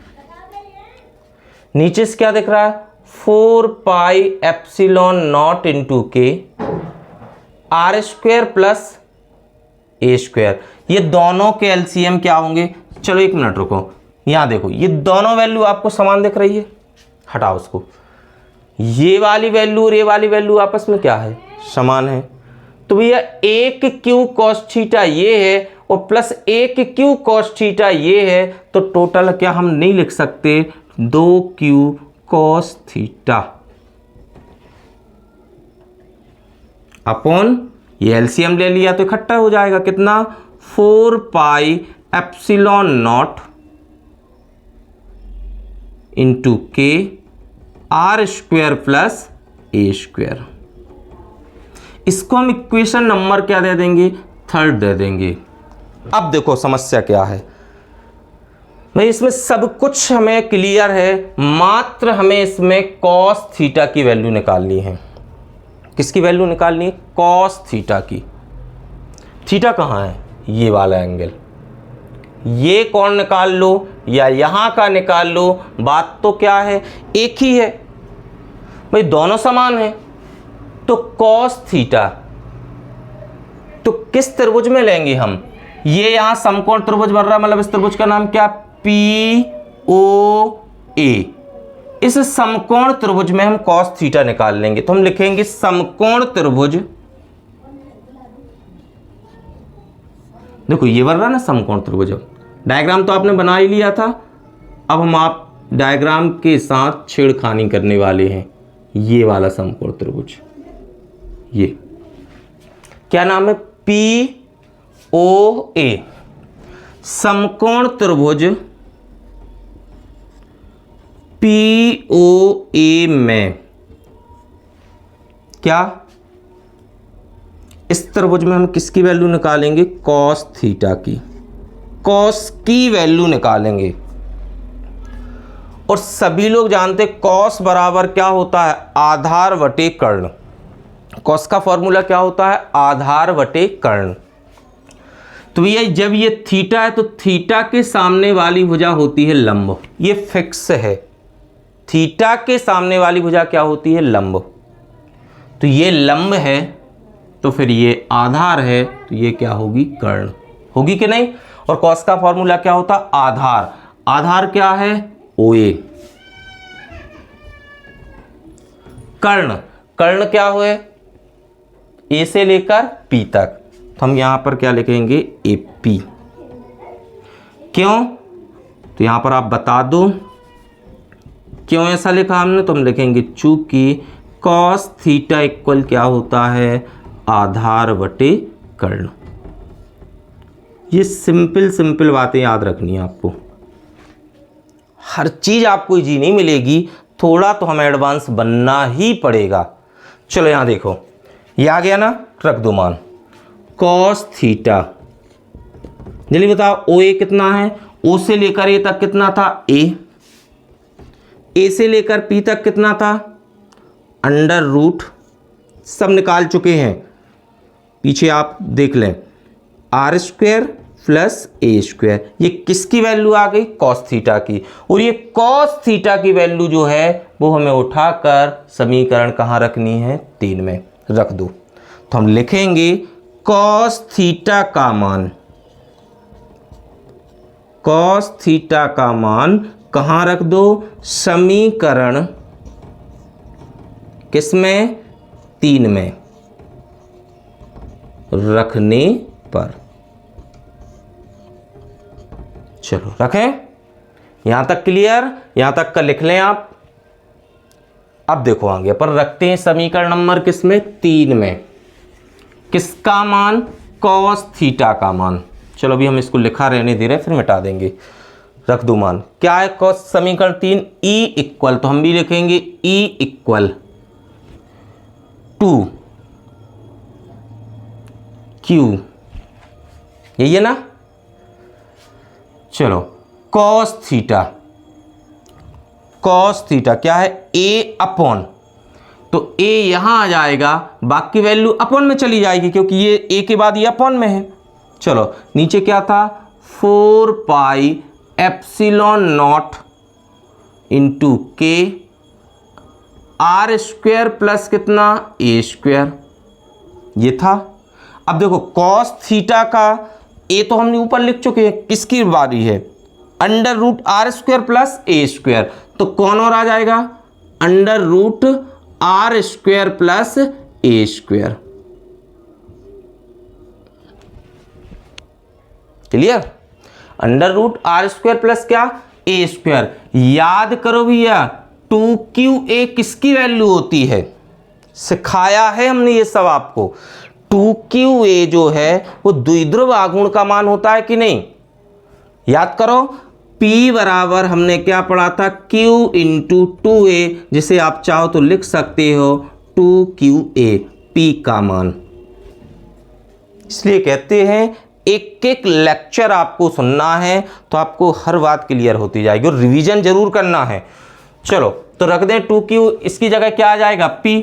नीचे से क्या दिख रहा है, 4 pi epsilon naught into k, R square plus A square, ये दोनों के एलसीएम क्या होंगे? चलो एक मिनट रुको, यहाँ देखो ये दोनों वैल्यू आपको समान दिख रही है, हटाओ उसको। ये वाली वैल्यू और ये वाली वैल्यू आपस में क्या है? समान है। तो भैया एक क्यू कॉस थीटा ये है और प्लस एक क्यू कॉस थीटा ये है, तो टोटल क्या हम नहीं लिख सकते? 2q कॉस थीटा अपॉन ये एलसीएम ले लिया तो इकट्ठा हो जाएगा कितना? 4 pi epsilon naught into k R square plus A square. इसको हम इक्वेशन नंबर क्या दे देंगे? 3 दे देंगे। अब देखो समस्या क्या है भाई, इसमें सब कुछ हमें क्लियर है, मात्र हमें इसमें कॉस थीटा की वैल्यू निकालनी है। किसकी वैल्यू निकालनी है? कॉस थीटा की। थीटा कहाँ है? ये वाला एंगल, ये कौन निकाल लो या यहां का निकाल लो, बात तो क्या है? एक ही है भाई, दोनों समान है। तो कॉस थीटा तो किस त्रिभुज में लेंगे हम? ये यहां समकोण त्रिभुज बन रहा है, मतलब इस त्रिभुज का नाम क्या? पी ओ ए। इस समकोण त्रिभुज में हम कॉस थीटा निकाल लेंगे, तो हम लिखेंगे समकोण त्रिभुज। देखो ये बन रहा ना समकोण त्रिभुज। डायग्राम तो आपने बना ही लिया था, अब हम आप डायग्राम के साथ छेड़खानी करने वाले हैं। ये वाला समकोण त्रिभुज, ये क्या नाम है? पी ओ ए। समकोण त्रिभुज पी ओ ए में क्या, इस त्रिभुज में हम किसकी वैल्यू निकालेंगे? कॉस थीटा की। कॉस की वैल्यू निकालेंगे। और सभी लोग जानते कॉस बराबर क्या होता है? आधार बटे कर्ण। कॉस का फॉर्मूला क्या होता है? आधार बटे कर्ण। तो भैया जब ये थीटा है तो थीटा के सामने वाली भुजा होती है लंब, ये फिक्स है। थीटा के सामने वाली भुजा क्या होती है? लंब। तो ये लंब है तो फिर ये आधार है, तो ये क्या होगी? कर्ण होगी कि नहीं? और कॉस का फॉर्मूला क्या होता? आधार। आधार क्या है? OA। कर्ण, कर्ण क्या हुए? A से लेकर P तक, तो हम यहां पर क्या लिखेंगे? AP। क्यों? तो यहां पर आप बता दो क्यों ऐसा लिखा हमने, तो हम लिखेंगे चूंकि कॉस थीटा इक्वल क्या होता है? आधार बटे कर्ण। ये सिंपल बातें याद रखनी है आपको। हर चीज आपको इजी नहीं मिलेगी, थोड़ा तो हमें एडवांस बनना ही पड़ेगा। चलो यहां देखो, ये आ गया ना, रख दो मान। कॉस थीटा, जल्दी बताओ OA कितना है? O से लेकर A तक कितना था? A से लेकर P तक कितना था? अंडर रूट, सब निकाल चुके हैं, पीछे आप देख लें। R square plus A square, ये किसकी वैल्यू आ गई? कॉस थीटा की। और ये कॉस थीटा की वैल्यू जो है वो हमें उठाकर समीकरण कहाँ रखनी है? 3 में रख दो। तो हम लिखेंगे कॉस थीटा का मान, कॉस थीटा का मान कहाँ रख दो? समीकरण किसमें? 3 में रखने पर। चलो रखें, यहां तक क्लियर? यहां तक का लिख लें आप। अब देखो आगे पर रखते हैं समीकरण नंबर किसमें? 3 में। किसका मान? कॉस थीटा का मान। चलो अभी हम इसको लिखा रहने दे रहे, फिर मिटा देंगे। रख दो मान, क्या है कॉस समीकरण 3? E इक्वल, तो हम भी लिखेंगे E इक्वल टू Q, यही है ना? चलो कॉस थीटा, कॉस थीटा क्या है? A अपॉन, तो A यहां आ जाएगा, बाकी वैल्यू अपॉन में चली जाएगी क्योंकि ये A के बाद ये अपॉन में है। चलो नीचे क्या था? 4 pi epsilon naught into k R square plus कितना? A square. ये था। अब देखो कॉस थीटा का ए तो हमने ऊपर लिख चुके हैं, किसकी बारी है, under root R square plus A square, तो कौन और आ जाएगा, under root R square plus A square. Clear, under root R square plus क्या, ए स्क्वायर। याद करो भैया 2qa किसकी वैल्यू होती है, सिखाया है हमने ये सब आपको। 2qa जो है वो द्विध्रुव आघूर्ण का मान होता है कि नहीं, याद करो। P बराबर हमने क्या पढ़ा था, Q इंटू 2a, जिसे आप चाहो तो लिख सकते हो 2qa, P का मान। इसलिए कहते हैं एक एक लेक्चर आपको सुनना है तो आपको हर बात क्लियर होती जाएगी, और रिवीजन जरूर करना है। चलो तो रख दें 2q, इसकी जगह क्या आ जाएगा, P।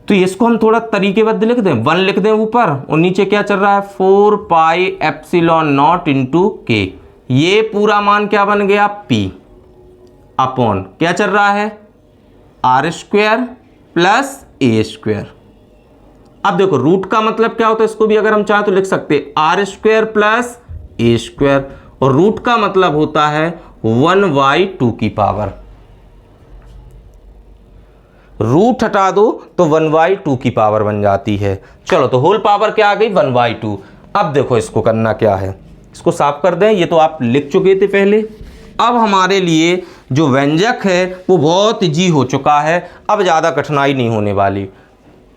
तो इसको हम थोड़ा तरीकेबद्ध लिख दें, 1 लिख दें ऊपर, और नीचे क्या चल रहा है, 4 पाई एप्सिलॉन नॉट इंटू के। ये पूरा मान क्या बन गया, P अपॉन क्या चल रहा है, R square plus A square. अब देखो रूट का मतलब क्या होता है, इसको भी अगर हम चाहें तो लिख सकते हैं R square plus A square, और रूट का मतलब होता है 1/2 की पावर। रूट हटा दो तो 1/2 की पावर बन जाती है। चलो तो होल पावर क्या आ गई, 1/2। अब देखो इसको करना क्या है, इसको साफ कर दें, ये तो आप लिख चुके थे पहले। अब हमारे लिए जो व्यंजक है वो बहुत इजी हो चुका है, अब ज़्यादा कठिनाई नहीं होने वाली।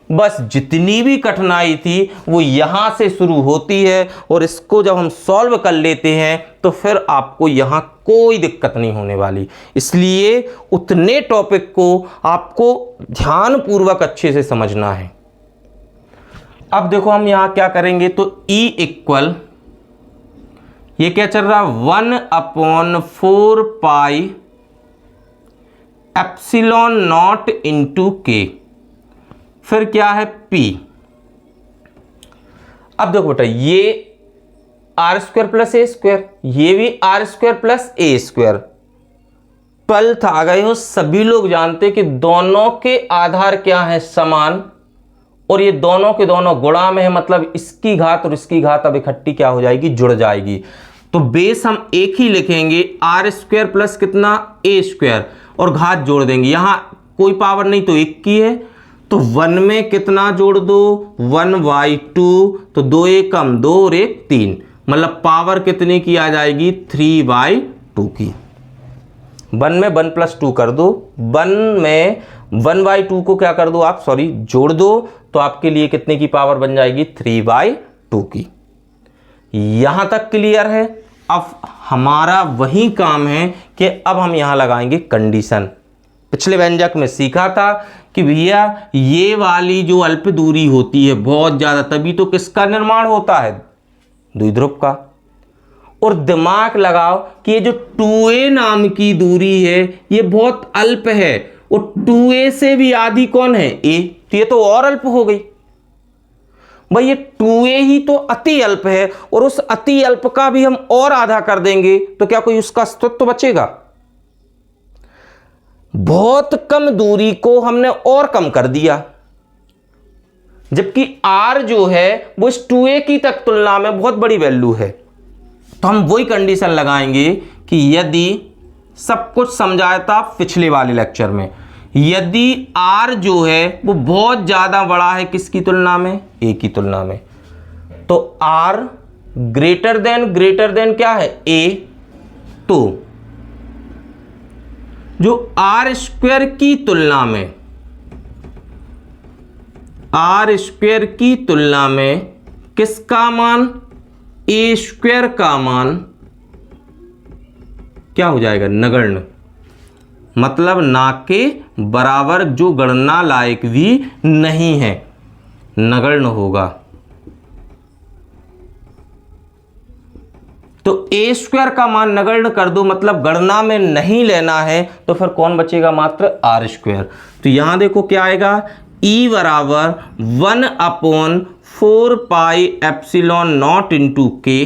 बस जितनी भी कठिनाई थी वो यहाँ से शुरू होती है, और इसको जब हम सॉल्व कर लेते हैं तो फिर आपको यहाँ कोई दिक्कत नहीं होने वाली। इसलिए उतने टॉपिक को आपको ध्यानपूर्वक अच्छे से समझना है। अब देखो हम यहाँ क्या करेंगे, तो E इक्वल, ये क्या चल रहा है, 1/4 पाई एप्सिलॉन नॉट इंटू के, फिर क्या है P। अब देखो बेटा ये R square plus A square, ये भी R square plus A square. 12th आ गए हो, सभी लोग जानते कि दोनों के आधार क्या है, समान, और ये दोनों के दोनों गुणा में है, मतलब इसकी घात और इसकी घात अब इकट्ठी क्या हो जाएगी, जुड़ जाएगी। तो बेस हम एक ही लिखेंगे, आर स्क्वायर प्लस कितना, ए स्क्वायर, और घात जोड़ देंगे। यहां कोई पावर नहीं तो एक की है, तो 1 में कितना जोड़ दो, 1/2, तो 2 एक कम 2 और 1 3, मतलब पावर कितने की आ जाएगी, 3/2 की। 1 में 1 + 2 कर दो, 1 में 1/2 को क्या कर दो आप, सॉरी जोड़ दो, तो आपके लिए कितने की पावर बन जाएगी, 3/2 की। यहां तक क्लियर है। अब हमारा वही काम है कि अब हम यहां लगाएंगे कंडीशन। पिछले व्यंजक में सीखा था कि भैया ये वाली जो अल्प दूरी होती है बहुत ज़्यादा, तभी तो किसका निर्माण होता है, द्विध्रुव का। और दिमाग लगाओ कि ये जो 2a नाम की दूरी है ये बहुत अल्प है, और 2a से भी आधी कौन है, a, तो ये तो और अल्प हो गई। भाई ये 2a ही तो अति अल्प है, और उस अति अल्प का भी हम और आधा कर देंगे तो क्या कोई उसका अस्तित्व बचेगा। बहुत कम दूरी को हमने और कम कर दिया, जबकि r जो है वो इस 2a की तक तुलना में बहुत बड़ी वैल्यू है। तो हम वही कंडीशन लगाएंगे कि यदि सब कुछ समझाया था पिछले वाले लेक्चर में, यदि r जो है वो बहुत ज्यादा बड़ा है किसकी तुलना में, a की तुलना में, तो r ग्रेटर देन क्या है, a, तो जो आर स्क्वायर की तुलना में किसका मान, ए स्क्वायर का मान क्या हो जाएगा, नगण्य, मतलब ना के बराबर, जो गणना लायक भी नहीं है, नगण्य होगा। तो ए स्क्वायर का मान नगण्य कर दो, मतलब गणना में नहीं लेना है, तो फिर कौन बचेगा, मात्र आर स्क्वायर। तो यहां देखो क्या आएगा, E बराबर 1/4 पाई एप्सिलॉन नॉट इंटू के,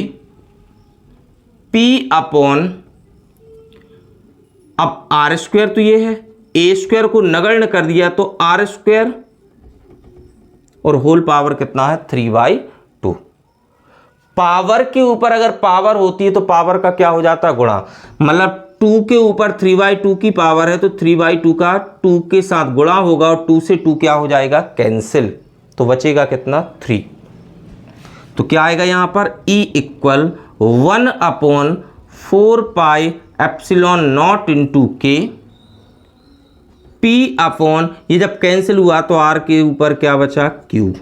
P अपॉन, अब आर स्क्वायर तो ये है, ए स्क्वायर को नगण्य कर दिया तो आर स्क्वायर और होल पावर कितना है 3/2। पावर के ऊपर अगर पावर होती है तो पावर का क्या हो जाता है गुणा, मतलब 2 के ऊपर 3/2 की पावर है तो 3/2 का 2 के साथ गुणा होगा और 2 से 2 क्या हो जाएगा कैंसिल, तो बचेगा कितना 3। तो क्या आएगा यहां पर E इक्वल 1/4πε0 इंटू के P अपॉन, ये जब कैंसिल हुआ तो R के ऊपर क्या बचा Q,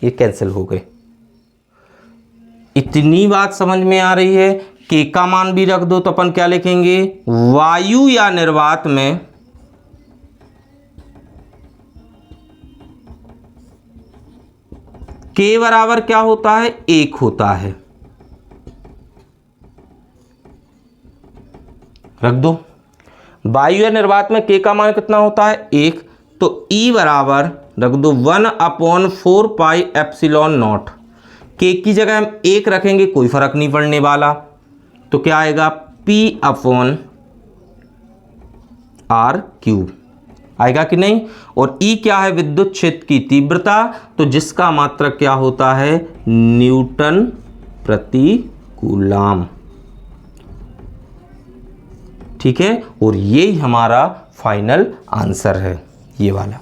ये कैंसिल हो गए। इतनी बात समझ में आ रही है। के का मान भी रख दो तो अपन क्या लिखेंगे, वायु या निर्वात में के बराबर क्या होता है 1 होता है, रख दो। वायु या निर्वात में के का मान कितना होता है 1, तो E बराबर रख दो 1/4πε0। के की जगह हम 1 रखेंगे, कोई फर्क नहीं पड़ने वाला, तो क्या आएगा P अपॉन R क्यूब आएगा कि नहीं। और E क्या है विद्युत क्षेत्र की तीव्रता, तो जिसका मात्रक क्या होता है न्यूटन प्रति कूलाम, ठीक है। और यही हमारा फाइनल आंसर है, ये वाला।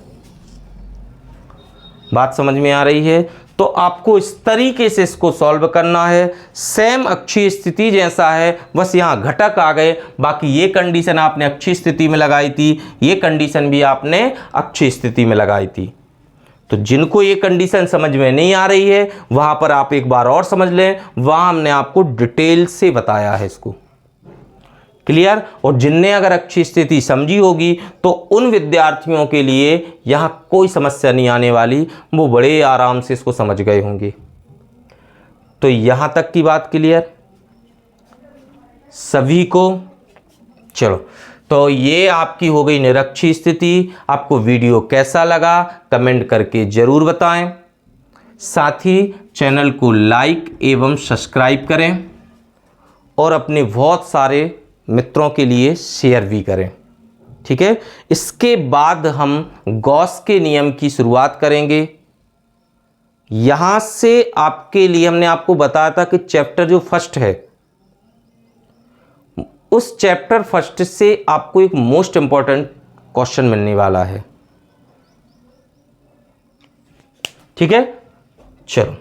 बात समझ में आ रही है। तो आपको इस तरीके से इसको सॉल्व करना है। सेम अक्षीय स्थिति जैसा है, बस यहाँ घटक आ गए, बाकी ये कंडीशन आपने अक्षीय स्थिति में लगाई थी, ये कंडीशन भी आपने अक्षीय स्थिति में लगाई थी। तो जिनको ये कंडीशन समझ में नहीं आ रही है वहां पर आप एक बार और समझ लें, वहां हमने आपको डिटेल से बताया है इसको, क्लियर। और जिनने अगर अक्षीय स्थिति समझी होगी तो उन विद्यार्थियों के लिए यहां कोई समस्या नहीं आने वाली, वो बड़े आराम से इसको समझ गए होंगे। तो यहां तक की बात क्लियर सभी को। चलो, तो ये आपकी हो गई निरक्षीय स्थिति। आपको वीडियो कैसा लगा कमेंट करके जरूर बताएं। साथ ही चैनल को लाइक एवं सब्सक्राइब करें और अपने बहुत सारे मित्रों के लिए शेयर भी करें, ठीक है। इसके बाद हम गॉस के नियम की शुरुआत करेंगे। यहां से आपके लिए हमने आपको बताया था कि चैप्टर जो फर्स्ट है, उस चैप्टर फर्स्ट से आपको एक मोस्ट इंपॉर्टेंट क्वेश्चन मिलने वाला है, ठीक है। चलो।